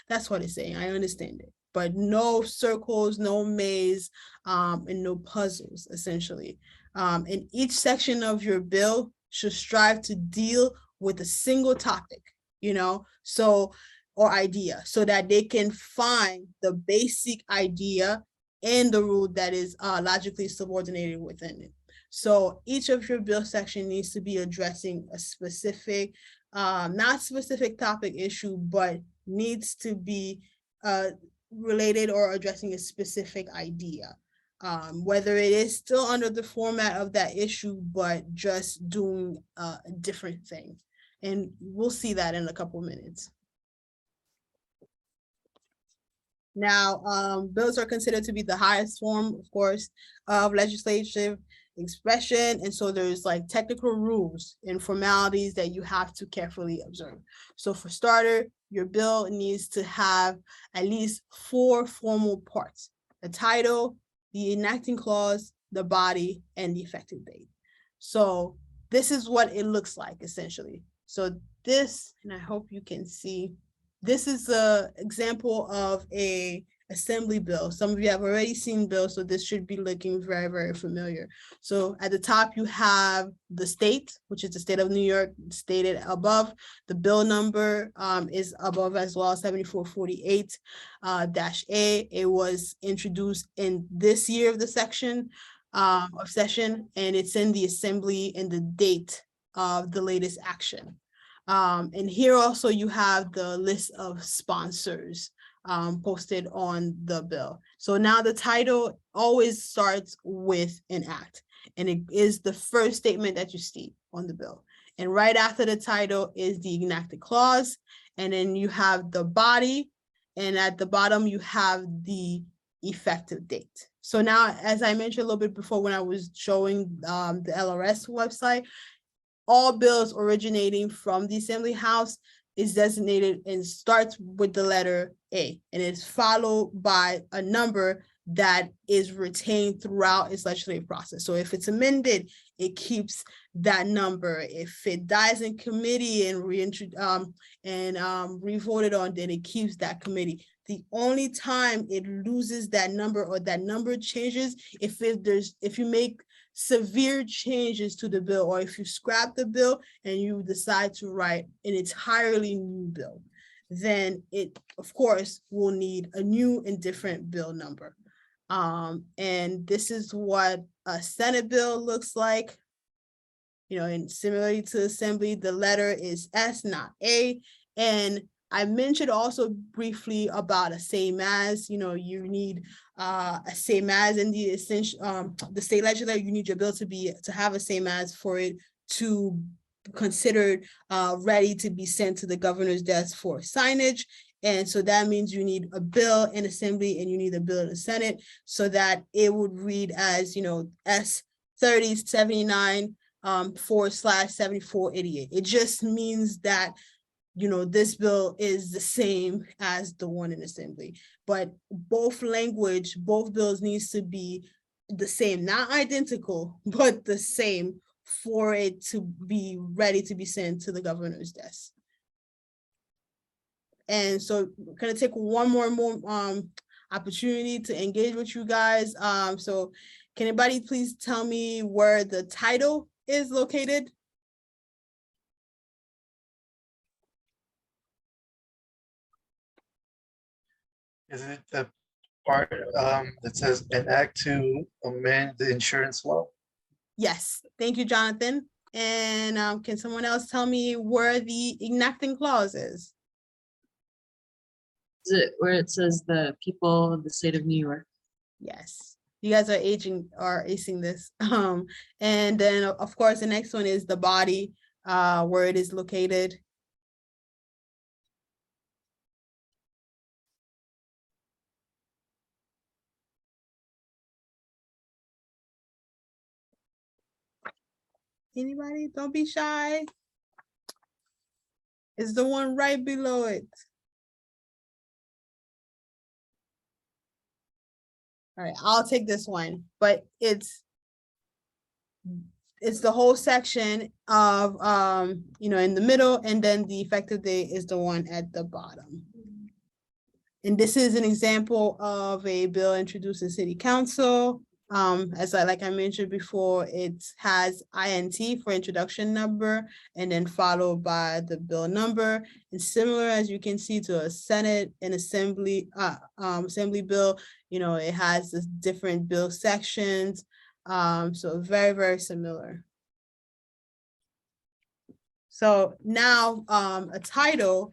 that's what it's saying, I understand it, but no circles, no maze, and no puzzles, essentially. And each section of your bill should strive to deal with a single topic, or idea, so that they can find the basic idea and the rule that is logically subordinated within it. So each of your bill section needs to be addressing a specific, not specific topic issue, but needs to be related or addressing a specific idea. Whether it is still under the format of that issue, but just doing a different thing. And we'll see that in a couple minutes. Now, bills are considered to be the highest form, of course, of legislative expression. And so there's like technical rules and formalities that you have to carefully observe. So for starter, your bill needs to have at least 4 formal parts: the title, the enacting clause, the body, and the effective date. So this is what it looks like essentially. So this, and I hope you can see, this is an example of a assembly bill. Some of you have already seen bills, so this should be looking very, very familiar. So at the top, you have the state, which is the state of New York, stated above. The bill number is above as well, 7448-A. It was introduced in this year of the session, and it's in the assembly and the date of the latest action. And here also you have the list of sponsors posted on the bill. So now the title always starts with an act, and it is the first statement that you see on the bill. And right after the title is the enacted clause, and then you have the body, and at the bottom you have the effective date. So now, as I mentioned a little bit before when I was showing the LRS website, all bills originating from the Assembly House is designated and starts with the letter A, and it's followed by a number that is retained throughout its legislative process. So if it's amended, it keeps that number. If it dies in committee and revoted on, then it keeps that committee. The only time it loses that number or that number changes if you make severe changes to the bill, or if you scrap the bill and you decide to write an entirely new bill, then it, of course, will need a new and different bill number. And this is what a Senate bill looks like. You know, and similarly to Assembly, the letter is S, not A. And I mentioned also briefly about a same as, you know, you need a same as in the essential, the state legislature, you need your bill to have a same as for it to considered ready to be sent to the governor's desk for signage. And so that means you need a bill in Assembly and you need a bill in the Senate, so that it would read as, you know, S 3079 /7488. It just means that, you know, this bill is the same as the one in Assembly, but both bills needs to be the same, not identical, but the same for it to be ready to be sent to the governor's desk. And so we're gonna take one more opportunity to engage with you guys. So can anybody please tell me where the title is located? Is it the part that says enact to amend the insurance law? Yes, thank you, Jonathan. And can someone else tell me where the enacting clause is? Is it where it says the people of the state of New York? Yes, you guys are acing this. And then of course, the next one is the body, where it is located. Anybody? Don't be shy. It's the one right below it. All right, I'll take this one, but it's the whole section of, you know, in the middle, and then the effective date is the one at the bottom. And this is an example of a bill introduced in City Council. Like I mentioned before, it has INT for introduction number and then followed by the bill number. And similar, as you can see, to a Senate and Assembly bill, it has this different bill sections. So very, very similar. So now a title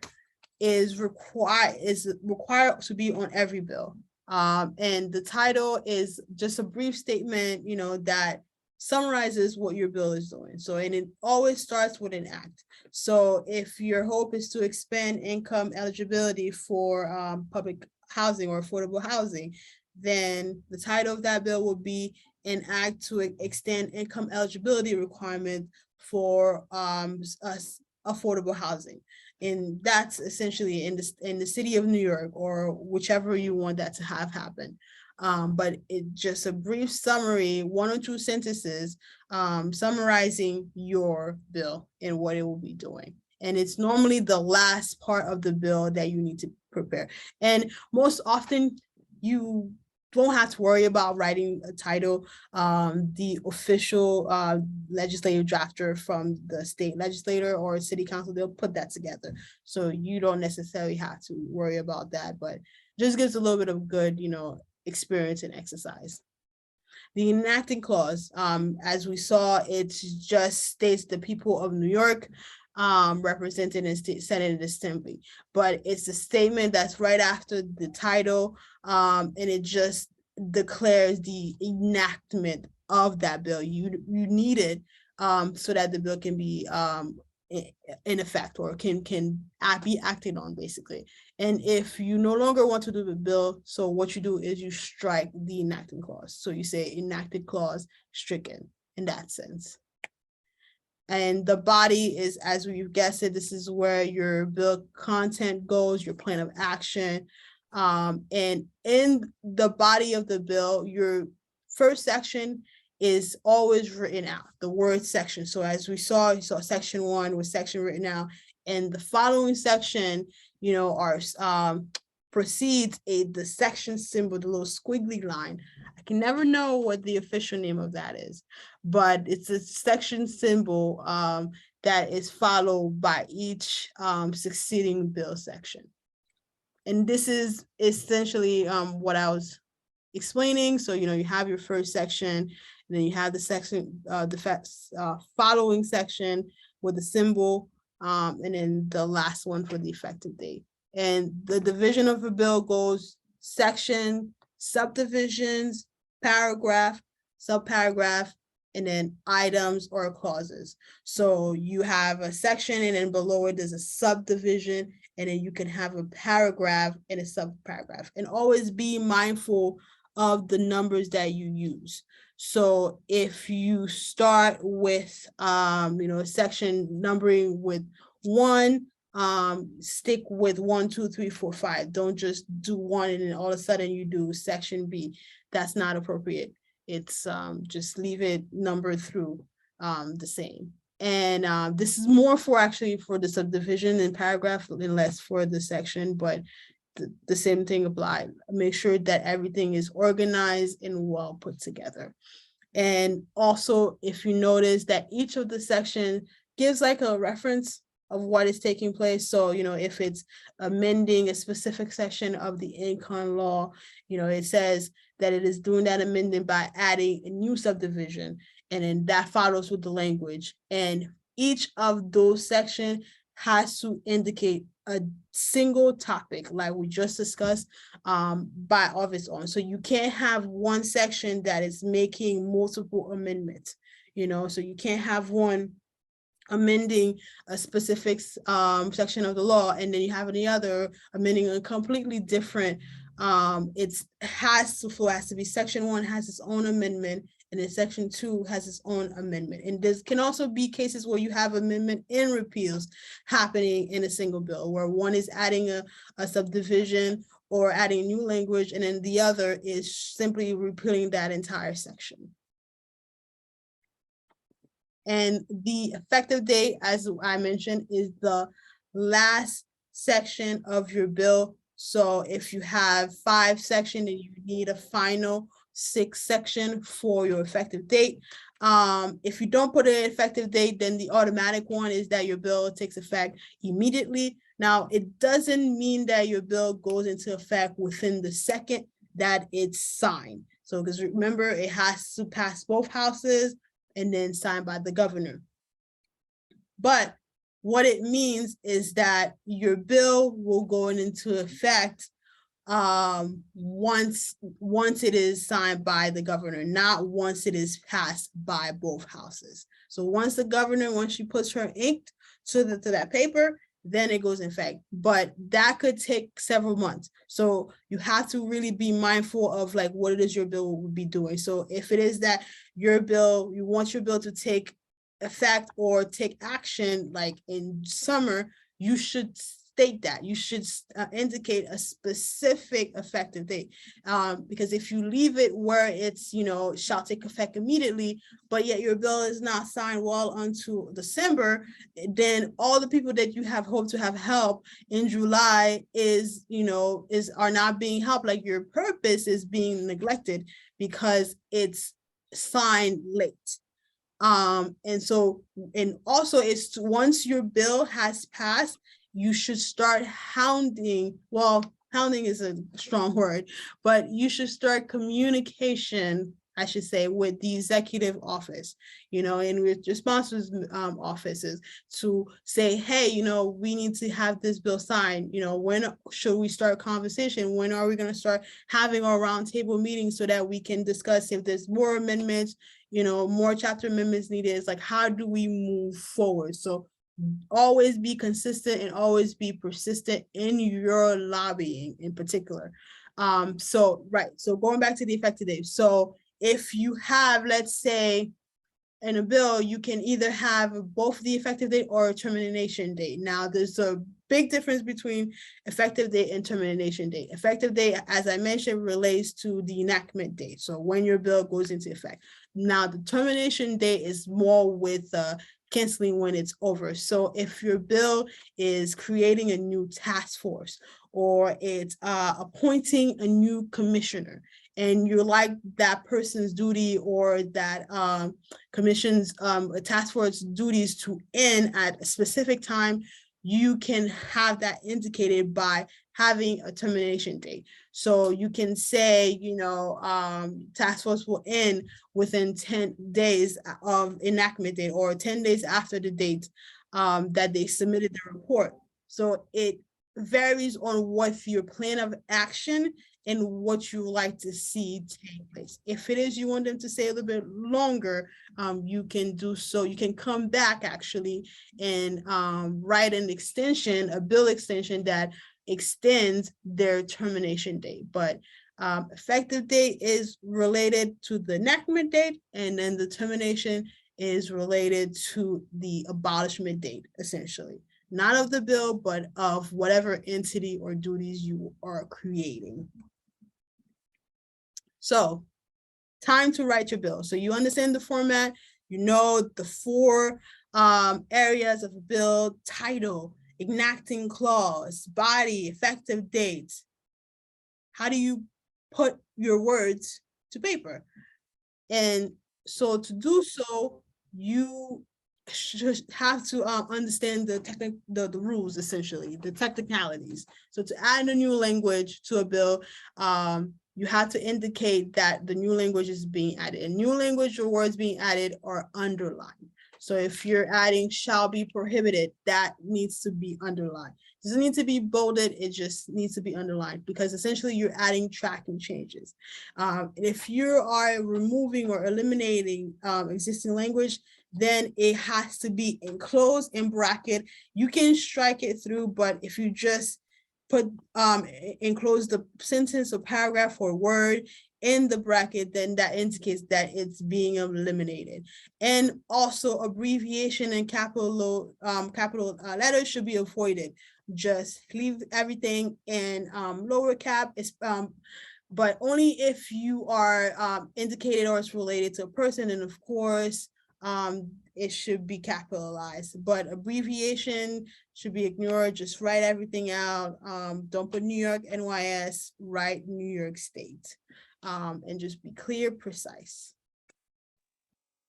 is required to be on every bill. And the title is just a brief statement, that summarizes what your bill is doing. So, and it always starts with an act. So if your hope is to expand income eligibility for public housing or affordable housing, then the title of that bill will be an act to extend income eligibility requirement for affordable housing. And that's essentially in the city of New York, or whichever you want that to have happen. But it just a brief summary, 1 or 2 sentences, summarizing your bill and what it will be doing. And it's normally the last part of the bill that you need to prepare. And most often you won't have to worry about writing a title. The official legislative drafter from the state legislator or city council, they'll put that together. So you don't necessarily have to worry about that, but just gives a little bit of good, experience and exercise. The enacting clause, as we saw, it just states the people of New York represented in state Senate and Assembly, but it's a statement that's right after the title, and it just declares the enactment of that bill. You need it so that the bill can be in effect, or can be acted on, basically. And if you no longer want to do the bill, so what you do is you strike the enacting clause. So you say enacted clause stricken in that sense. And the body is, as we've guessed it, this is where your bill content goes, your plan of action. And in the body of the bill, your first section is always written out, the word section. So as we saw, you saw section 1 with section written out, and the following section, precedes the section symbol, the little squiggly line. I can never know what the official name of that is, but it's a section symbol that is followed by each succeeding bill section. And this is essentially what I was explaining. So, you have your first section, and then you have the section, following section with the symbol, and then the last one for the effective date. And the division of a bill goes section, subdivisions, paragraph, subparagraph, and then items or clauses. So you have a section, and then below it there's a subdivision, and then you can have a paragraph and a subparagraph. And always be mindful of the numbers that you use. So if you start with section numbering with 1, stick with 1, 2, 3, 4, 5. Don't just do 1 and then all of a sudden you do section B. That's not appropriate. It's just leave it numbered through the same. And this is more for the subdivision and paragraph and less for the section, but the same thing applies. Make sure that everything is organized and well put together. And also, if you notice that each of the section gives like a reference of what is taking place. So, if it's amending a specific section of the income law, it says that it is doing that amendment by adding a new subdivision, and then that follows with the language. And each of those sections has to indicate a single topic, like we just discussed, by of its own. So you can't have one section that is making multiple amendments, so you can't have one amending a specific section of the law, and then you have any other amending a completely different. It has to be section 1 has its own amendment, and then section 2 has its own amendment. And there can also be cases where you have amendment and repeals happening in a single bill, where one is adding a subdivision or adding new language, and then the other is simply repealing that entire section. And the effective date, as I mentioned, is the last section of your bill. So if you have 5 sections and you need a final section for your effective date. If you don't put an effective date, then the automatic one is that your bill takes effect immediately. Now, it doesn't mean that your bill goes into effect within the second that it's signed. So, because remember, it has to pass both houses and then signed by the governor. But what it means is that your bill will go into effect once it is signed by the governor, not once it is passed by both houses. So once she puts her ink to that paper, then it goes in effect. But that could take several months. So you have to really be mindful of like what it is your bill will be doing. So if it is that you want your bill to take effect or take action like in summer, you should state that. You should indicate a specific effective date, because if you leave it where it's, shall take effect immediately, but yet your bill is not signed well until December, then all the people that you have hoped to have help in July are not being helped. Like your purpose is being neglected because it's signed late. And also it's once your bill has passed, you should start hounding. Well, hounding is a strong word, but you should start communication, I should say, with the executive office, and with your sponsors' offices to say, hey, we need to have this bill signed. When should we start conversation? When are we going to start having our roundtable meetings so that we can discuss if there's more amendments, more chapter amendments needed? It's like, how do we move forward? So always be consistent and always be persistent in your lobbying in particular. So going back to the effective date. So if you have, let's say, in a bill, you can either have both the effective date or a termination date. Now, there's a big difference between effective date and termination date. Effective date, as I mentioned, relates to the enactment date. So when your bill goes into effect. Now, the termination date is more with canceling when it's over. So if your bill is creating a new task force or it's appointing a new commissioner, and you like that person's duty or that commission's task force duties to end at a specific time, you can have that indicated by having a termination date. So you can say, task force will end within 10 days of enactment date or 10 days after the date that they submitted the report. So it varies on what your plan of action and what you like to see take place. If it is you want them to stay a little bit longer, you can do so. You can come back actually and write an extension, a bill extension that extends their termination date. But effective date is related to the enactment date, and then the termination is related to the abolishment date, essentially. Not of the bill, but of whatever entity or duties you are creating. So, time to write your bill. So you understand the format, the 4 areas of a bill: title, enacting clause, body, effective date. How do you put your words to paper? And so to do so, you should have to understand the rules, essentially, the technicalities. So to add a new language to a bill, you have to indicate that the new language is being added. A new language or words being added are underlined. So if you're adding shall be prohibited, that needs to be underlined. It doesn't need to be bolded, it just needs to be underlined, because essentially you're adding tracking changes. If you are removing or eliminating existing language, then it has to be enclosed in bracket. You can strike it through, but if you just put enclose the sentence or paragraph or word in the bracket, then that indicates that it's being eliminated. And also abbreviation and capital letters should be avoided. Just leave everything in lower cap, but only if you are indicated or it's related to a person, and of course it should be capitalized. But abbreviation should be ignored. Just write everything out. Don't put New York, NYS, write New York State. and just be clear, precise.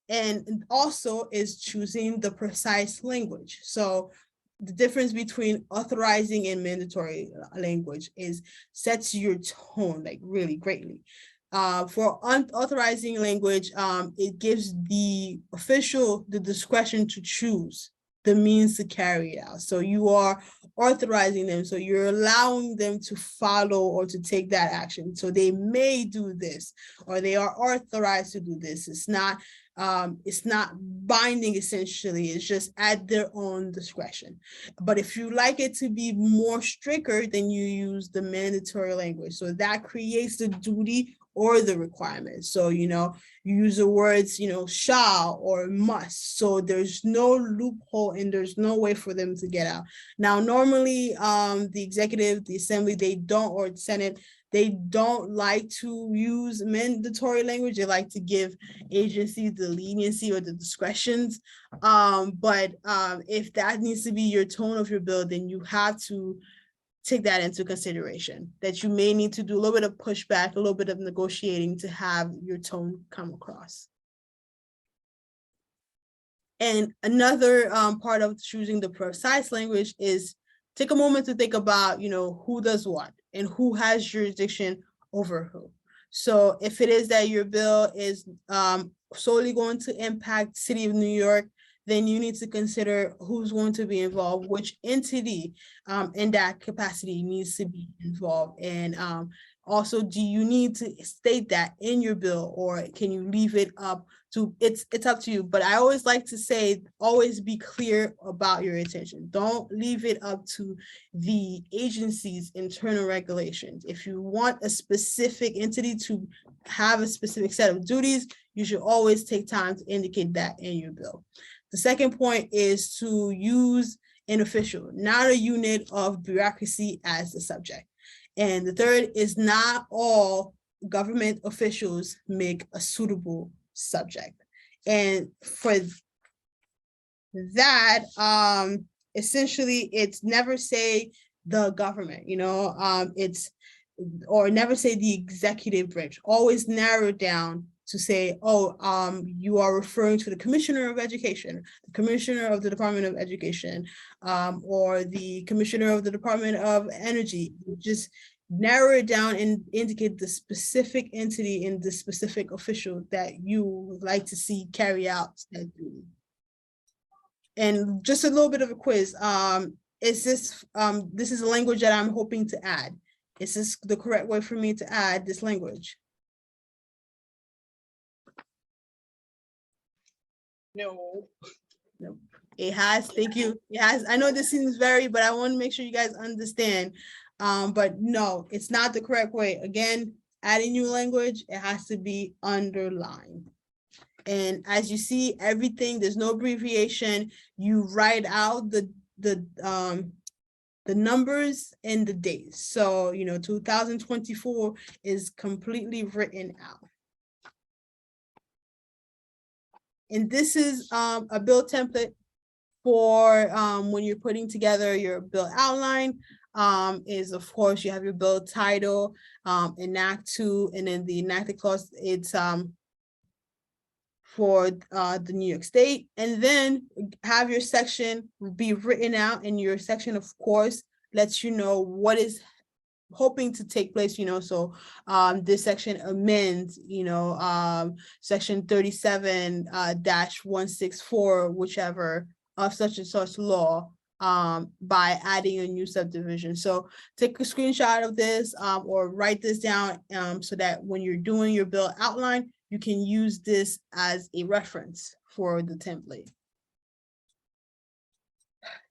And also is choosing the precise language. So the difference between authorizing and mandatory language is sets your tone like really greatly. For unauthorizing language, it gives the official the discretion to choose the means to carry it out. So you are authorizing them. So you're allowing them to follow or to take that action. So they may do this, or they are authorized to do this. It's not binding essentially. It's just at their own discretion. But if you like it to be more stricter, then you use the mandatory language. So that creates the duty or the requirement. So, you use the words, shall or must. So there's no loophole and there's no way for them to get out. Now, normally, the executive, the assembly, they don't, or the Senate, they don't like to use mandatory language. They like to give agencies the leniency or the discretions. But if that needs to be your tone of your bill, then you have to take that into consideration, that you may need to do a little bit of pushback, a little bit of negotiating to have your tone come across. And another part of choosing the precise language is take a moment to think about, who does what and who has jurisdiction over who. So if it is that your bill is solely going to impact City of New York, then you need to consider who's going to be involved, which entity in that capacity needs to be involved. And also, do you need to state that in your bill, or can you leave it up to, it's up to you. But I always like to say, always be clear about your intention. Don't leave it up to the agency's internal regulations. If you want a specific entity to have a specific set of duties, you should always take time to indicate that in your bill. The second point is to use an official, not a unit of bureaucracy as the subject. And the third is not all government officials make a suitable subject. And for that, essentially, it's never say the government, or never say the executive branch. Always narrow it down to say, you are referring to the Commissioner of Education, the Commissioner of the Department of Education, or the Commissioner of the Department of Energy. Just narrow it down and indicate the specific entity and the specific official that you would like to see carry out that duty. And just a little bit of a quiz. This is a language that I'm hoping to add. Is this the correct way for me to add this language? No. No. It has, thank you. It has, I know this seems very, but I want to make sure you guys understand. But no, it's not the correct way. Again, adding new language, it has to be underlined. And as you see, everything, there's no abbreviation. You write out the numbers and the days. So, 2024 is completely written out. And this is a bill template for when you're putting together your bill outline. Is, of course, you have your bill title, enact to, and then the enacting clause, it's for the New York State, and then have your section be written out, and your section, of course, lets you know what is hoping to take place, so this section amends, section 37-164, whichever of such and such law, by adding a new subdivision. So take a screenshot of this, or write this down, so that when you're doing your bill outline, you can use this as a reference for the template.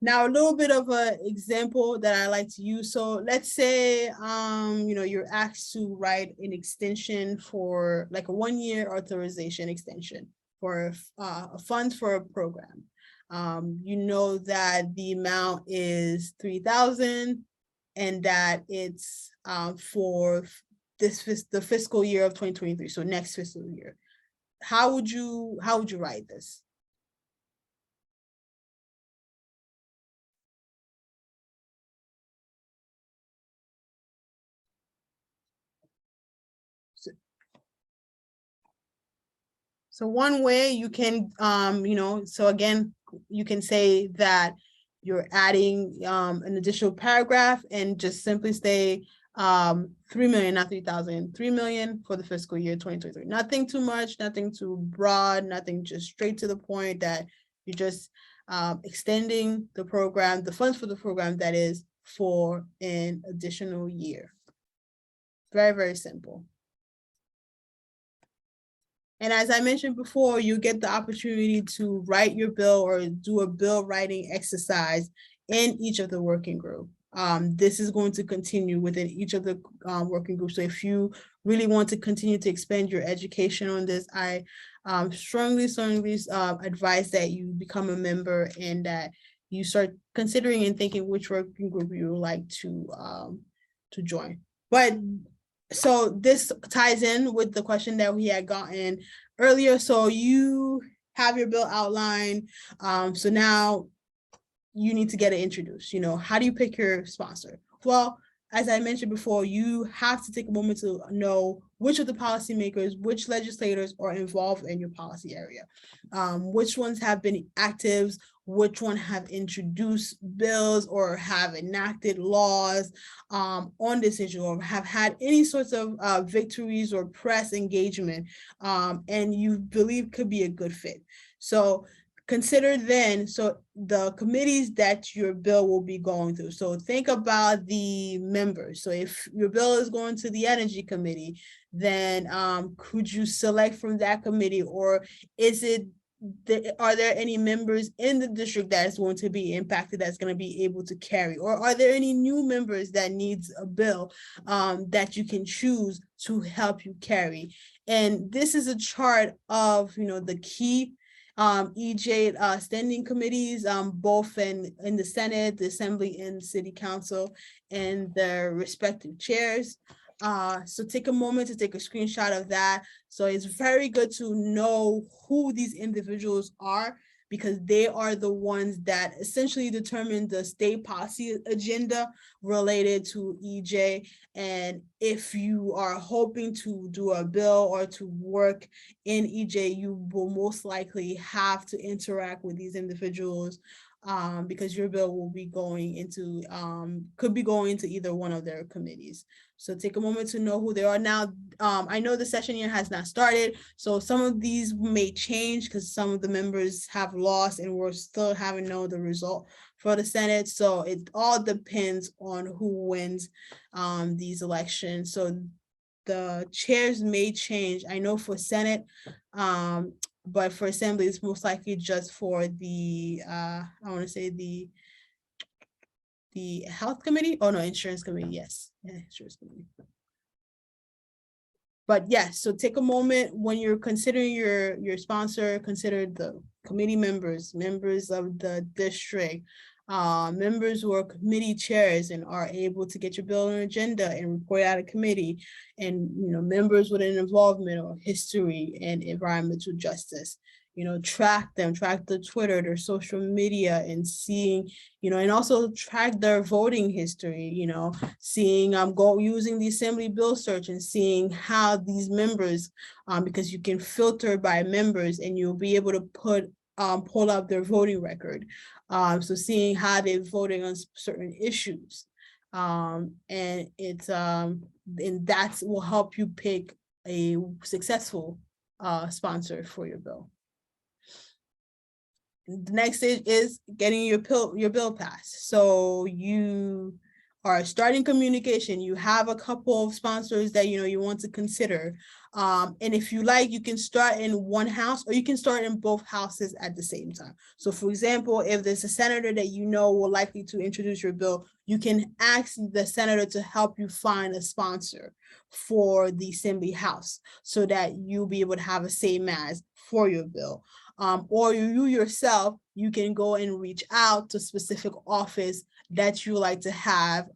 Now, a little bit of an example that I like to use. So let's say, you're asked to write an extension for like a 1-year authorization extension for funds for a program. You know that the amount is 3,000 and that it's for the fiscal year of 2023. So next fiscal year. How would you write this? So one way you can, so again, you can say that you're adding an additional paragraph and just simply say 3 million, not 3,000, 3 million for the fiscal year 2023. Nothing too much, nothing too broad, nothing, just straight to the point, that you're just extending the program, the funds for the program, that is, for an additional year. Very, very simple. And as I mentioned before, you get the opportunity to write your bill or do a bill writing exercise in each of the working group. This is going to continue within each of the working groups. So if you really want to continue to expand your education on this, I strongly advise that you become a member and that you start considering and thinking which working group you would like to join. But so this ties in with the question that we had gotten earlier. So you have your bill outline. So now you need to get it introduced. How do you pick your sponsor? Well, as I mentioned before, you have to take a moment to know which of the policymakers, which legislators are involved in your policy area, which ones have been actives, which one have introduced bills or have enacted laws on this issue, or have had any sorts of victories or press engagement, and you believe could be a good fit. So consider then, so the committees that your bill will be going through. So think about the members. So if your bill is going to the Energy Committee, then could you select from that committee, or are there any members in the district that is going to be impacted that's going to be able to carry, or are there any new members that needs a bill that you can choose to help you carry? And this is a chart of the key EJ standing committees, both in the Senate, the Assembly, and City Council, and their respective chairs. So take a moment to take a screenshot of that. So it's very good to know who these individuals are, because they are the ones that essentially determine the state policy agenda related to EJ. And if you are hoping to do a bill or to work in EJ, you will most likely have to interact with these individuals, because your bill will be going into, could be going into either one of their committees. So take a moment to know who they are. Now, I know the session year has not started, so some of these may change because some of the members have lost and we're still haven't known the result for the Senate. So it all depends on who wins these elections. So the chairs may change. I know for Senate, but for Assembly, it's most likely just for the, I want to say the Health Committee. Oh no, Insurance Committee. Yes, yeah, Insurance Committee. But yes, so take a moment when you're considering your sponsor. Consider the committee members of the district, members who are committee chairs and are able to get your bill on an agenda and report out of committee, and members with an involvement or history and environmental justice. Track them, track their Twitter, their social media, and seeing, and also track their voting history, seeing, go using the Assembly Bill Search and seeing how these members, because you can filter by members and you'll be able to pull up their voting record. So seeing how they're voting on certain issues. And it's, and that will help you pick a successful sponsor for your bill. The next stage is getting your bill passed. So you are starting communication. You have a couple of sponsors that you want to consider. And if you like, you can start in one house or you can start in both houses at the same time. So for example, if there's a senator that will likely to introduce your bill, you can ask the senator to help you find a sponsor for the Assembly House so that you'll be able to have a say mass for your bill. Or you yourself, you can go and reach out to a specific office that you like to have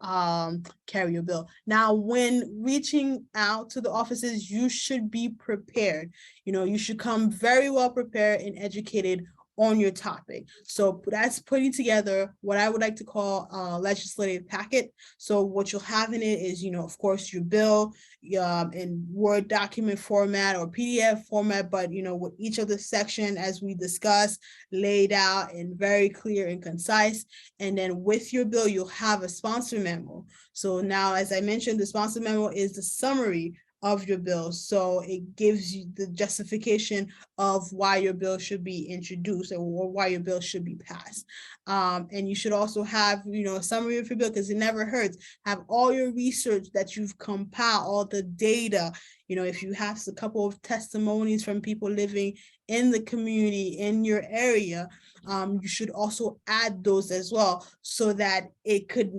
carry your bill. Now, when reaching out to the offices, you should be prepared. You should come very well prepared and educated on your topic. So that's putting together what I would like to call a legislative packet. So what you'll have in it is, of course, your bill in Word document format or PDF format, but, with each of the section, as we discussed, laid out and very clear and concise. And then with your bill, you'll have a sponsor memo. So now, as I mentioned, the sponsor memo is the summary of your bill. So it gives you the justification of why your bill should be introduced or why your bill should be passed. And you should also have, a summary of your bill, because it never hurts. Have all your research that you've compiled, all the data, if you have a couple of testimonies from people living in the community in your area, you should also add those as well, so that it could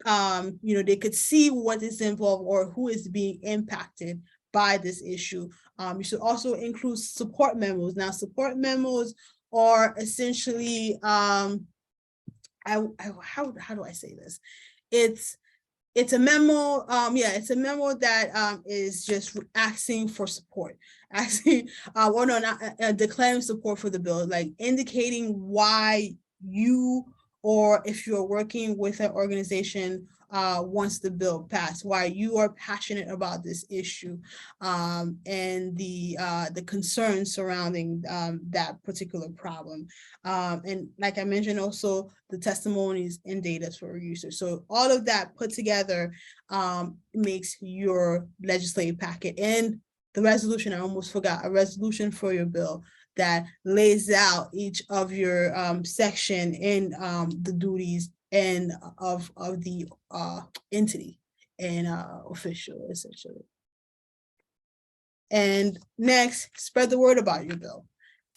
they could see what is involved or who is being impacted by this issue. You should also include support memos. Now, support memos are essentially, how do I say this? It's a memo, it's a memo that is just asking for support, declaring support for the bill, like indicating why you, or if you're working with an organization wants the bill passed, why you are passionate about this issue, and the concerns surrounding that particular problem. And like I mentioned, also the testimonies and data for research. So all of that put together makes your legislative packet. And the resolution, I almost forgot, a resolution for your bill that lays out each of your section and the duties and of the entity and official, essentially. And next, spread the word about your bill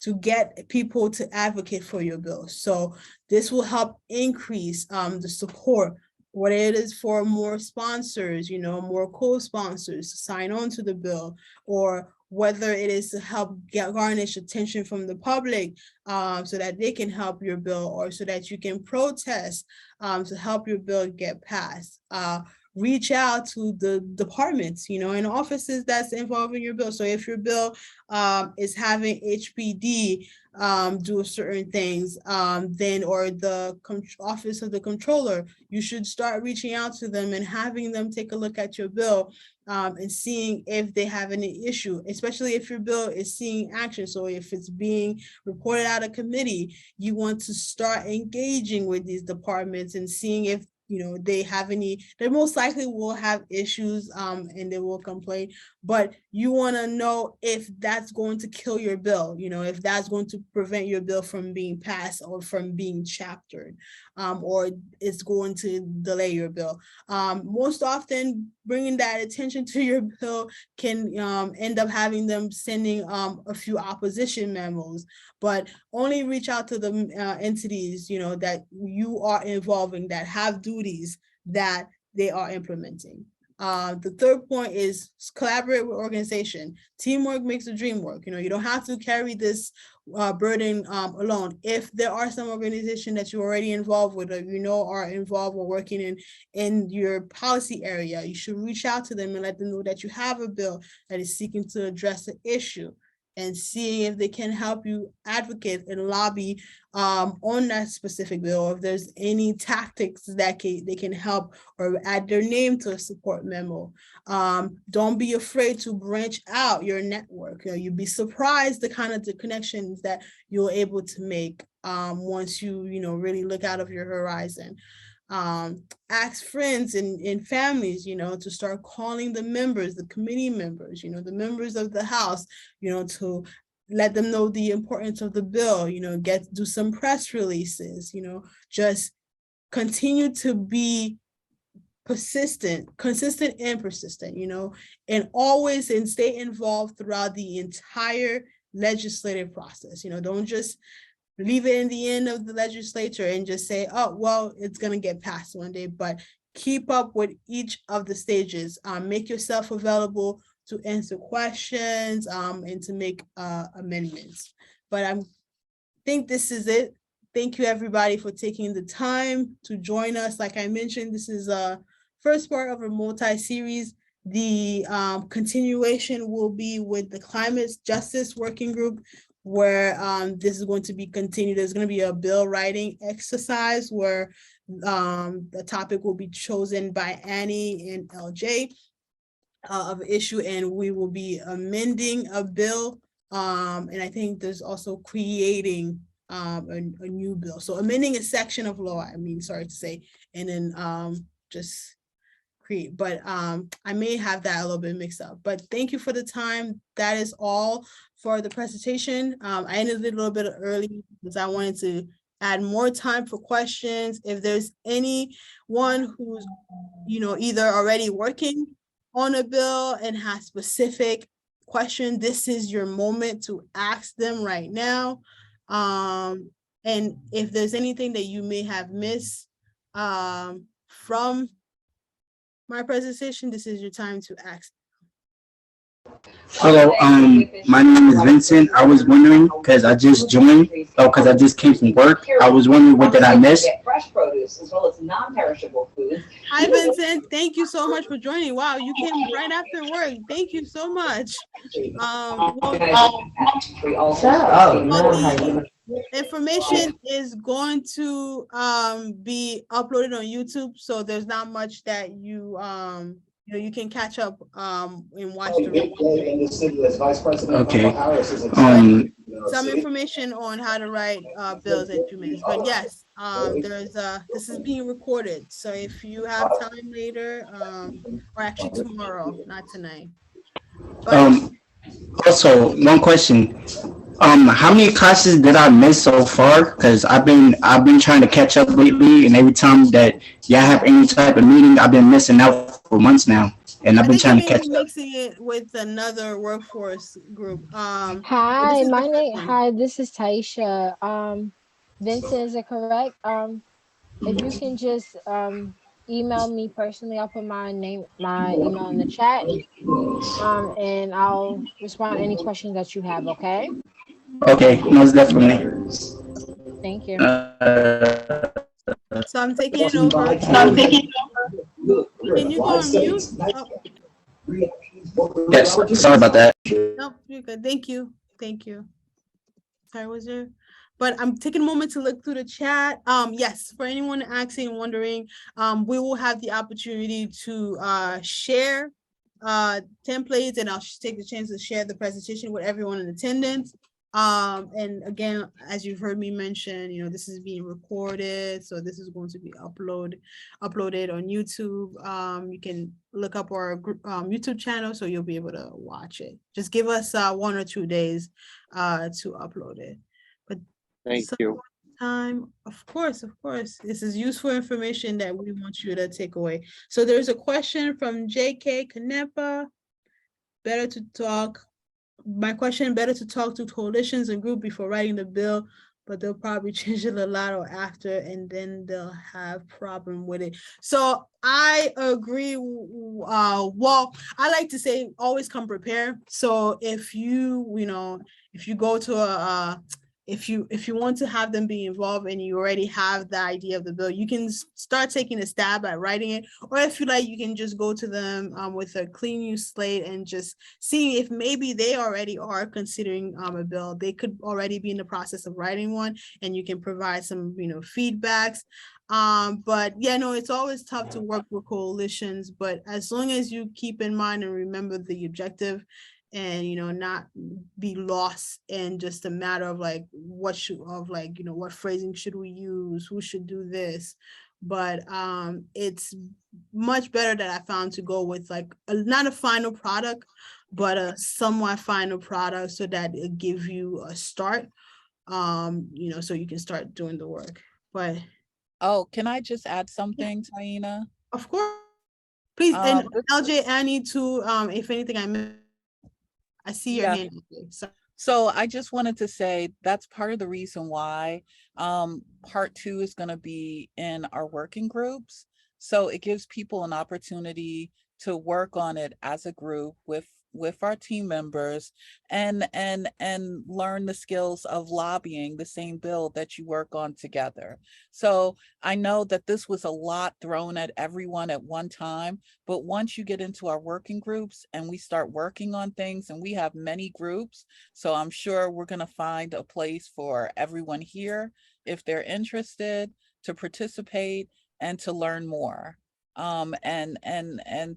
to get people to advocate for your bill. So this will help increase the support, what it is for more sponsors, more co-sponsors to sign on to the bill, or whether it is to help garnish attention from the public so that they can help your bill, or so that you can protest to help your bill get passed. Reach out to the departments, and offices that's involved in your bill. So if your bill is having HPD do certain things, then, or the office of the controller, you should start reaching out to them and having them take a look at your bill and seeing if they have any issue, especially if your bill is seeing action. So if it's being reported out of committee, you want to start engaging with these departments and seeing if they have any. They most likely will have issues and they will complain, but you want to know if that's going to kill your bill, if that's going to prevent your bill from being passed or from being chaptered, or it's going to delay your bill. Most often, bringing that attention to your bill can end up having them sending a few opposition memos, but only reach out to the entities, that you are involving, that have duties that they are implementing. The third point is collaborate with organization. Teamwork makes the dream work. You don't have to carry this burden alone. If there are some organization that you're already involved with, or are involved or working in your policy area, you should reach out to them and let them know that you have a bill that is seeking to address the issue, and seeing if they can help you advocate and lobby on that specific bill, or if there's any tactics that they can help or add their name to a support memo. Don't be afraid to branch out your network. You'd be surprised the kind of the connections that you're able to make once you really look out of your horizon. Ask friends and families, to start calling the members, the committee members, the members of the House, to let them know the importance of the bill, do some press releases, just continue to be consistent and persistent, and always stay involved throughout the entire legislative process. Don't just leave it in the end of the legislature and just say, oh, well, it's going to get passed one day, but keep up with each of the stages. Make yourself available to answer questions and to make amendments. But I think this is it. Thank you, everybody, for taking the time to join us. Like I mentioned, this is a first part of a multi-series. The continuation will be with the Climate Justice Working Group, where this is going to be continued. There's going to be a bill writing exercise where the topic will be chosen by Annie and LJ of issue, and we will be amending a bill. And I think there's also creating a new bill. So amending a section of law, sorry to say, and then just create, but I may have that a little bit mixed up. But thank you for the time. That is all for the presentation. I ended it a little bit early because I wanted to add more time for questions. If there's anyone who's, either already working on a bill and has specific questions, this is your moment to ask them right now. And if there's anything that you may have missed from my presentation, this is your time to ask. Hello, my name is Vincent. I was wondering, because I just joined, because I just came from work. I was wondering, what did I miss? Fresh produce as well as non-perishable foods. Hi, Vincent. Thank you so much for joining. Wow, you came right after work. Thank you so much. Information is going to be uploaded on YouTube, so there's not much that you you can catch up and watch the Okay. Some information on how to write bills that you missed. But yes, this is being recorded, so if you have time later, or actually tomorrow, not tonight. But, also, one question. How many classes did I miss so far? Because I've been trying to catch up lately, and every time that y'all have any type of meeting, I've been missing out for months now, and I've been trying to catch up. Mixing it with another workforce group. Hi, this is Taisha. Vincent, is it correct? If you can just email me personally, I'll put my email in the chat, and I'll respond to any questions that you have. Okay. Okay, most definitely. Thank you. So I'm taking it over. Can you go on mute? Oh. Yes, sorry about that. No, you're good. Thank you. Sorry, was there? But I'm taking a moment to look through the chat. Yes, for anyone asking and wondering, we will have the opportunity to share templates, and I'll take the chance to share the presentation with everyone in attendance. And again, as you've heard me mention, this is being recorded, so this is going to be uploaded on YouTube. You can look up our YouTube channel, so you'll be able to watch it. Just give us 1 or 2 days to upload it. But Thank you. Time, of course. This is useful information that we want you to take away. So there's a question from JK Canepa. My question, better to talk to coalitions and group before writing the bill, but they'll probably change it a lot or after, and then they'll have problem with it. So I agree. Well, I like to say always come prepared. So if you go to if you want to have them be involved and you already have the idea of the bill, you can start taking a stab at writing it. Or if you like, you can just go to them with a clean new slate and just see if maybe they already are considering a bill. They could already be in the process of writing one, and you can provide some feedbacks. But yeah, no, it's always tough to work with coalitions, but as long as you keep in mind and remember the objective, and not be lost in just a matter of what phrasing should we use, who should do this. But it's much better that I found to go with not a final product, but a somewhat final product, so that it gives you a start, so you can start doing the work. But can I just add something, Taina? Of course, please. And LJ, Annie too, if anything I missed. I see your hand. So I just wanted to say that's part of the reason why part 2 is going to be in our working groups. So it gives people an opportunity to work on it as a group with with our team members and learn the skills of lobbying the same bill that you work on together. So I know that this was a lot thrown at everyone at one time, but once you get into our working groups and we start working on things, and we have many groups, so I'm sure we're going to find a place for everyone here if they're interested to participate and to learn more, and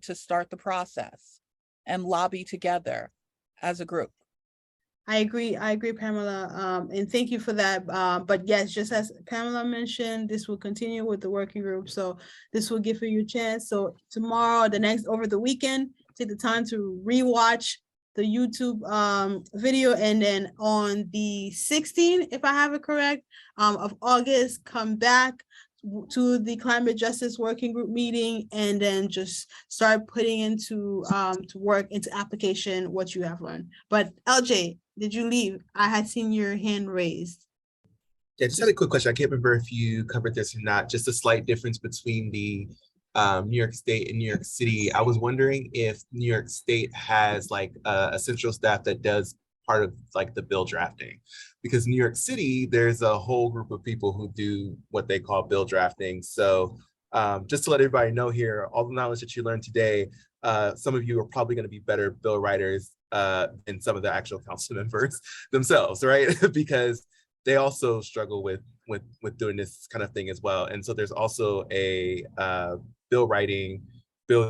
to start the process and lobby together as a group. I agree, Pamela, and thank you for that. But yes, just as Pamela mentioned, this will continue with the working group. So this will give you a chance. So tomorrow, over the weekend, take the time to rewatch the YouTube video, and then on the 16th, if I have it correct, of August, come back to the climate justice working group meeting, and then just start putting into to work into application what you have learned. But LJ, did you leave? I had seen your hand raised. Yeah, just had a quick question. I can't remember if you covered this or not. Just a slight difference between the New York State and New York City. I was wondering if New York State has like a central staff that does part of like the bill drafting, because New York City, there's a whole group of people who do what they call bill drafting. So just to let everybody know here, all the knowledge that you learned today, some of you are probably going to be better bill writers than some of the actual council members themselves, right? Because they also struggle with doing this kind of thing as well. And so there's also a bill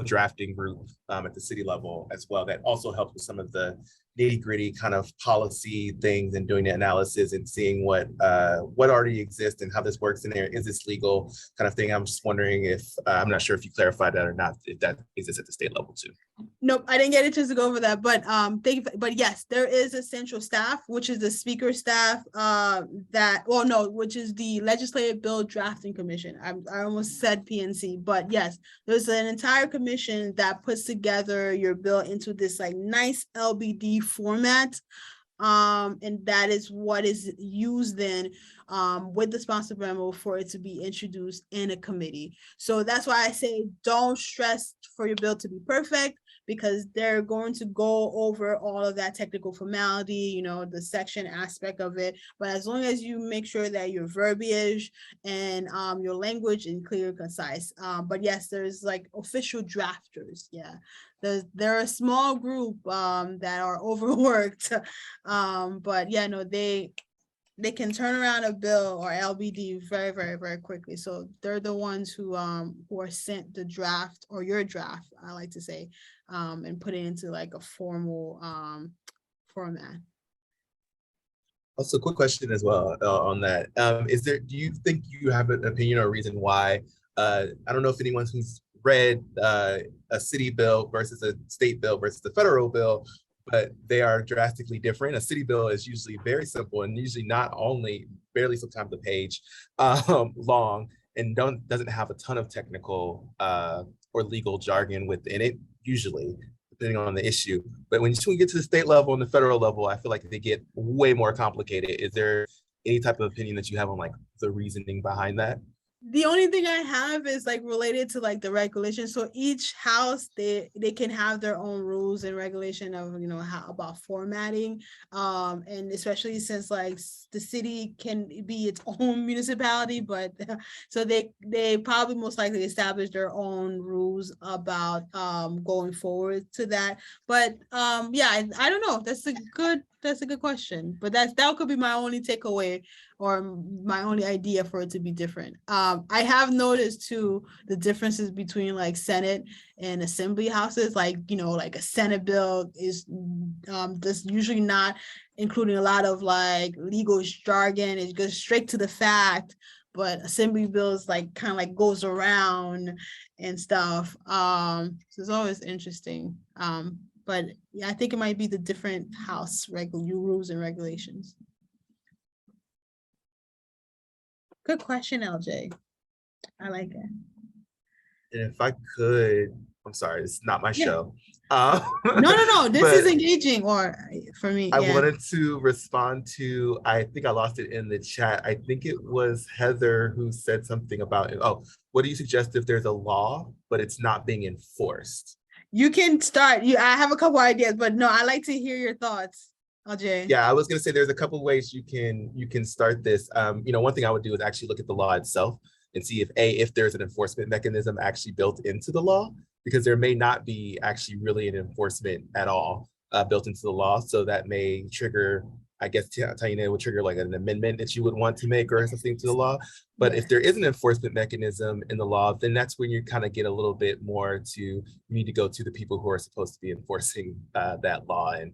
drafting group at the city level as well that also helps with some of the nitty-gritty kind of policy things and doing the analysis and seeing what already exists and how this works in there. Is this legal kind of thing? I'm just wondering if, I'm not sure if you clarified that or not, if that exists at the state level too. Nope, I didn't get a chance to go over that, but thank you. But yes, there is a central staff, which is the speaker staff which is the Legislative Bill Drafting Commission. I almost said PNC, but yes, there's an entire commission that puts together your bill into this like nice LBD format. And that is what is used then with the sponsor memo for it to be introduced in a committee. So that's why I say don't stress for your bill to be perfect, because they're going to go over all of that technical formality, the section aspect of it. But as long as you make sure that your verbiage and your language is clear and concise. But yes, there's like official drafters. Yeah. They're a small group that are overworked, but yeah, no, they can turn around a bill or LBD very, very, very quickly. So they're the ones who are sent the draft, or your draft, I like to say, and put it into like a formal format. Also, quick question as well on that. Do you think you have an opinion or a reason why? I don't know if anyone who's read a city bill versus a state bill versus the federal bill, but they are drastically different. A city bill is usually very simple and usually not only barely sometimes a page long, and doesn't have a ton of technical or legal jargon within it, usually, depending on the issue. But when you get to the state level and the federal level, I feel like they get way more complicated. Is there any type of opinion that you have on like the reasoning behind that? The only thing I have is like related to like the regulations. So each house, they can have their own rules and regulation of, how about formatting. And especially since like the city can be its own municipality, but so they probably most likely establish their own rules about going forward to that. But yeah, I don't know. That's a good question. But that could be my only takeaway or my only idea for it to be different. I have noticed too the differences between like Senate and Assembly houses. Like, like a Senate bill is just usually not including a lot of like legal jargon. It goes straight to the fact. But Assembly bills like kind of like goes around and stuff. So it's always interesting. But yeah, I think it might be the different house rules and regulations. Good question, LJ. I like it. And if I could, I'm sorry, it's not my show. No. This is engaging, or for me. I wanted to respond to, I think I lost it in the chat. I think it was Heather who said something about, what do you suggest if there's a law, but it's not being enforced? You can start. I have a couple ideas, but no, I like to hear your thoughts, Ajay. Yeah, I was gonna say there's a couple ways you can start this. One thing I would do is actually look at the law itself and see if there's an enforcement mechanism actually built into the law, because there may not be actually really an enforcement at all built into the law. So that may trigger, I guess, Taina would trigger like an amendment that you would want to make or something to the law. But if there is an enforcement mechanism in the law, then that's when you kind of get a little bit more to, you need to go to the people who are supposed to be enforcing that law and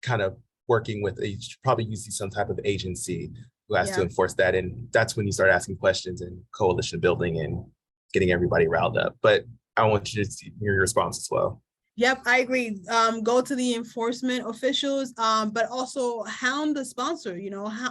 kind of working with, probably usually some type of agency who has to enforce that. And that's when you start asking questions and coalition building and getting everybody riled up. But I want you to hear your response as well. Yep, I agree. Go to the enforcement officials, but also hound the sponsor,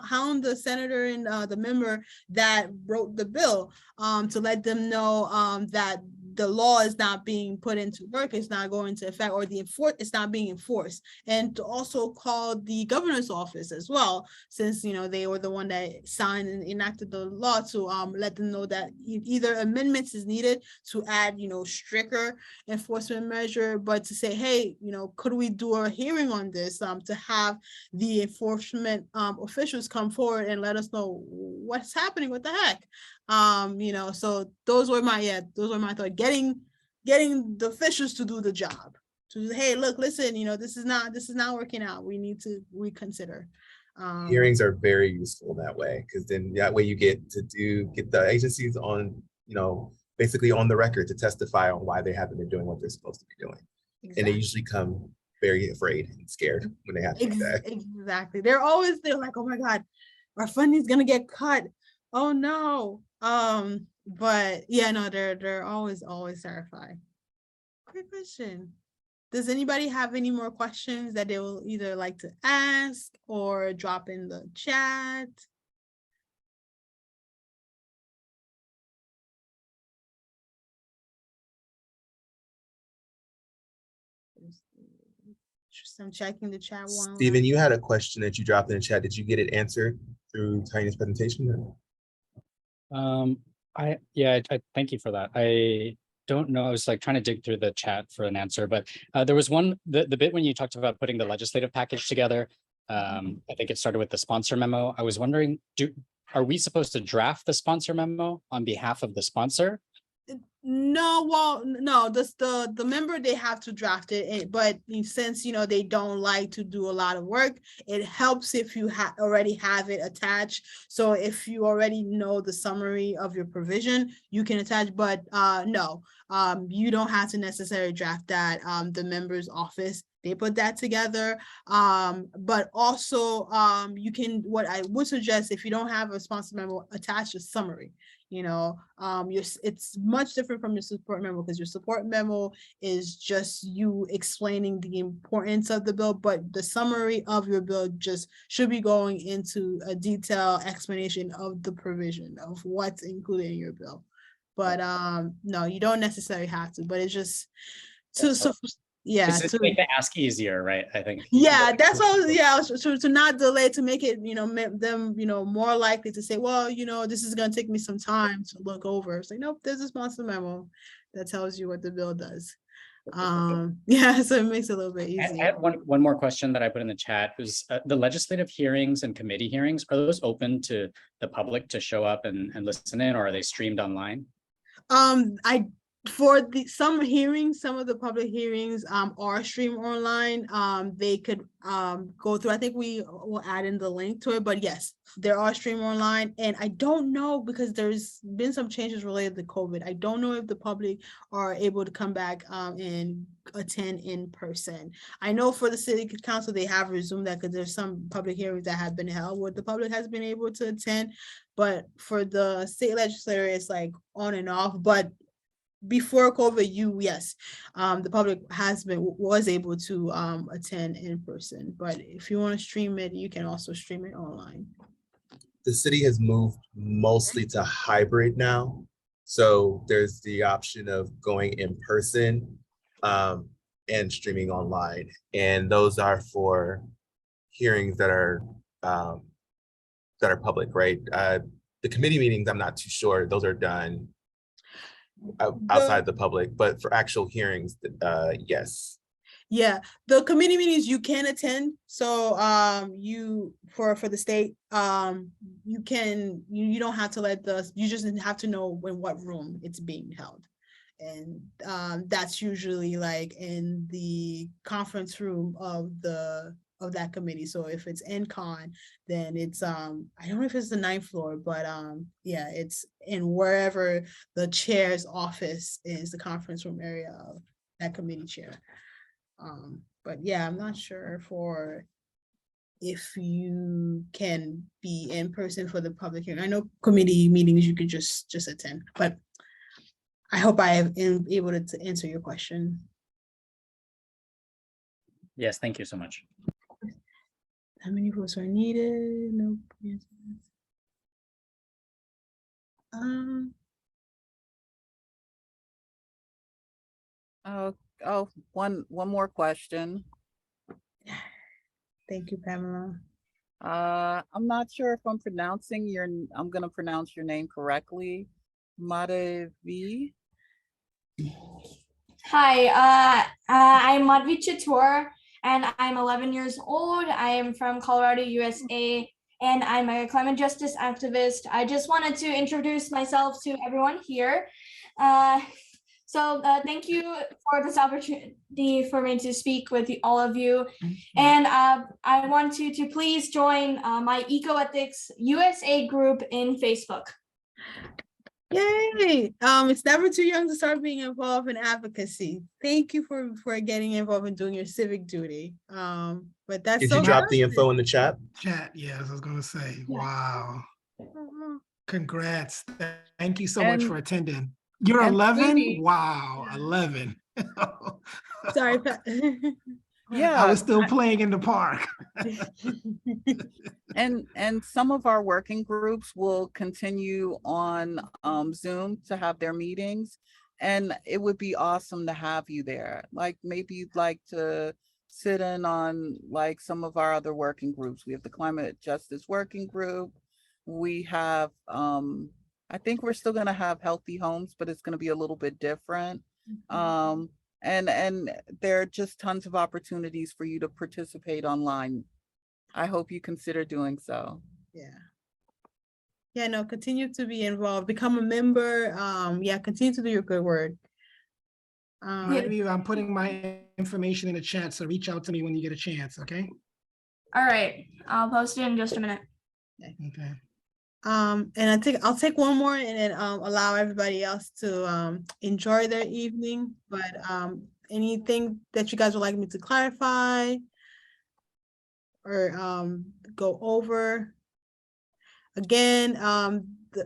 hound the senator and the member that wrote the bill, to let them know that the law is not being put into work, it's not going to effect, or it's not being enforced. And to also call the governor's office as well, since they were the one that signed and enacted the law, to let them know that either amendments is needed to add stricter enforcement measure, but to say, hey, could we do a hearing on this, to have the enforcement officials come forward and let us know what's happening, what the heck. So those were my thoughts. Getting the officials to do the job, to, hey, look, listen, this is not working out, we need to reconsider. Hearings are very useful that way, because then that way you get the agencies on, basically on the record to testify on why they haven't been doing what they're supposed to be doing. Exactly. And they usually come very afraid and scared when they have to do that. Exactly. They're like, oh my God, our funding is gonna get cut. Oh no. But yeah, no, they're always terrified. Great question. Does anybody have any more questions that they will either like to ask or drop in the chat? I'm checking the chat one. Stephen, you had a question that you dropped in the chat. Did you get it answered through Tanya's presentation? I thank you for that. I don't know. I was like trying to dig through the chat for an answer, but there was the bit when you talked about putting the legislative package together. I think it started with the sponsor memo. I was wondering, are we supposed to draft the sponsor memo on behalf of the sponsor? No, well, no, the member, they have to draft it, but since they don't like to do a lot of work, it helps if you already have it attached. So if you already know the summary of your provision, you can attach, but no, you don't have to necessarily draft that. The member's office, they put that together. But also you can, what I would suggest, if you don't have a sponsor memo, attach a summary. It's much different from your support memo, because your support memo is just you explaining the importance of the bill, but the summary of your bill just should be going into a detailed explanation of the provision of what's included in your bill. But no, you don't necessarily have to, but it's just to make the ask easier, right? I think. Yeah, that's all. Yeah, to not delay, to make it, them, more likely to say, well, this is gonna take me some time to look over. It's like, nope, there's a sponsor memo that tells you what the bill does. Yeah, so it makes it a little bit easier. I had one more question that I put in the chat was the legislative hearings and committee hearings, are those open to the public to show up and listen in, or are they streamed online? For some of the public hearings are streamed online. They could go through, I think we will add in the link to it, but yes, there are streamed online. And I don't know, because there's been some changes related to COVID. I don't know if the public are able to come back and attend in person. I know for the city council, they have resumed that, because there's some public hearings that have been held where the public has been able to attend, but for the state legislature, it's like on and off. But before COVID, the public was able to attend in person. But if you want to stream it, you can also stream it online. The city has moved mostly to hybrid now. So there's the option of going in person and streaming online. And those are for hearings that are public, right? The committee meetings, I'm not too sure. Those are done. outside the public, but for actual hearings, yes. Yeah, the committee meetings you can attend. So you for the state, you can you don't have to you just have to know in what room it's being held. And that's usually like in the conference room of that committee. So if it's NCon, then it's I don't know if it's the 9th floor, but yeah, it's in wherever the chair's office is, the conference room area of that committee chair. But yeah, I'm not sure for if you can be in person for the public hearing. I know committee meetings you could just attend, but I hope I have been able to answer your question. Yes, thank you so much. How many votes are needed? Nope. One more question. Thank you, Pamela. I'm not sure if I'm gonna pronounce your name correctly. Madhavi. Hi, I'm Madhvi Chatur, and I'm 11 years old. I am from Colorado, USA, and I'm a climate justice activist. I just wanted to introduce myself to everyone here. So thank you for this opportunity for me to speak with all of you. And I want you to please join my Ecoethics USA group in Facebook. Yay! It's never too young to start being involved in advocacy. Thank you for getting involved and doing your civic duty. But that's Did so you drop the info in the chat? Chat, yes, I was gonna say, wow. Mhm. Congrats. Thank you so much And- for attending. You're and 11? Sweetie. Wow, 11. Sorry, Yeah. I was still playing in the park. And some of our working groups will continue on Zoom to have their meetings, and it would be awesome to have you there. Like maybe you'd like to sit in on like some of our other working groups. We have the Climate Justice Working Group. We have I think we're still gonna have Healthy Homes, but it's gonna be a little bit different. And there are just tons of opportunities for you to participate online. I hope you consider doing so. Yeah, no, continue to be involved, become a member. Yeah, continue to do your good work. Maybe I'm putting my information in the chat, so reach out to me when you get a chance, okay? All right, I'll post it in just a minute. Okay. And I think I'll take one more and then allow everybody else to enjoy their evening. But anything that you guys would like me to clarify or go over? Again,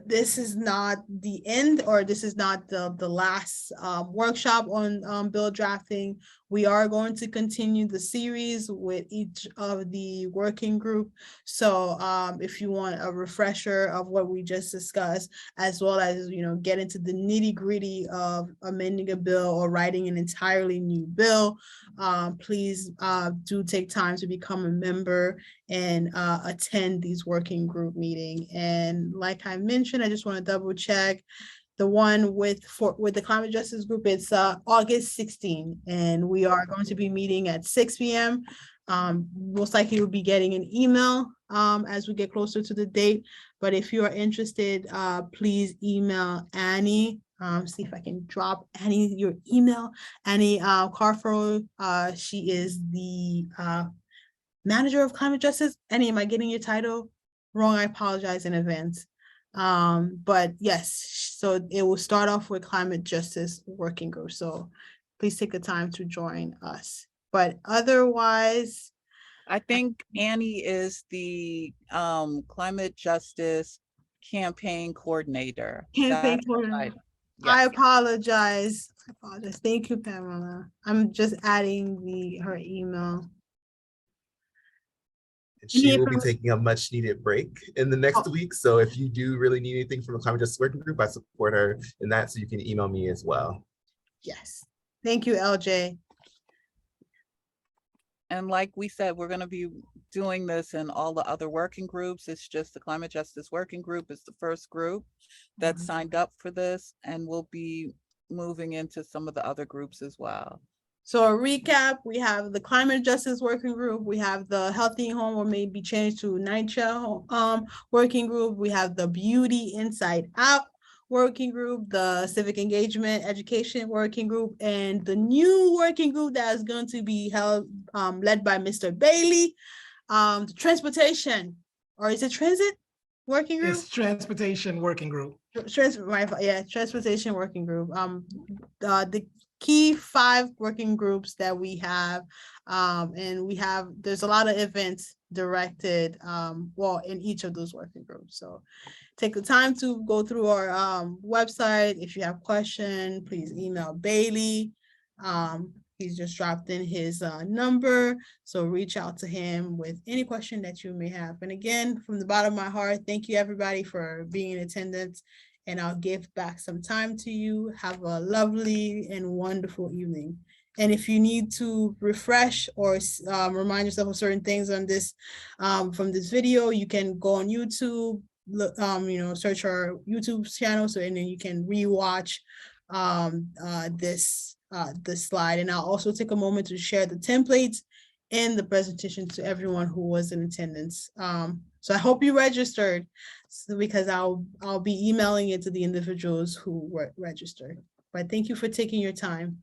this is not the end, or this is not the last workshop on bill drafting. We are going to continue the series with each of the working group. So if you want a refresher of what we just discussed, as well as, you know, get into the nitty-gritty of amending a bill or writing an entirely new bill, please do take time to become a member and attend these working group meeting. And like I mentioned, I just want to double check the one with the climate justice group. It's August 16, and we are going to be meeting at 6 p.m. Most likely you'll be getting an email as we get closer to the date. But if you are interested, please email Annie. See if I can drop Annie your email. Annie Carfro. She is the Manager of Climate Justice. Annie, am I getting your title wrong? I apologize in advance. But yes, so it will start off with Climate Justice Working Group. So please take the time to join us. But otherwise, I think Annie is the Climate Justice Campaign Coordinator. campaign That's her coordinator. title. I Yes. apologize. Thank you, Pamela. I'm just adding her email. She will be taking a much needed break in the next week. So if you do really need anything from the Climate Justice Working Group, I support her in that. So you can email me as well. Yes. Thank you, LJ. And like we said, we're going to be doing this in all the other working groups. It's just the Climate Justice Working Group is the first group that signed up for this, and we'll be moving into some of the other groups as well. So a recap, we have the Climate Justice Working Group, we have the Healthy Home or maybe change to NYCHA Working Group, we have the Beauty Inside Out Working Group, the Civic Engagement Education Working Group, and the new working group that is going to be held led by Mr. Bailey, the Transportation, or is it Transit Working Group? It's Transportation Working Group. Transportation Working Group. The key 5 working groups that we have, and there's a lot of events directed in each of those working groups. So take the time to go through our website. If you have questions, please email Bailey. He's just dropped in his number, so reach out to him with any question that you may have. And again, from the bottom of my heart, thank you everybody for being in attendance, and I'll give back some time to you. Have a lovely and wonderful evening. And if you need to refresh or remind yourself of certain things on this from this video, you can go on YouTube, look, search our YouTube channel, and then you can rewatch this slide. And I'll also take a moment to share the templates and the presentation to everyone who was in attendance. So I hope you registered, because I'll be emailing it to the individuals who were registered. But thank you for taking your time.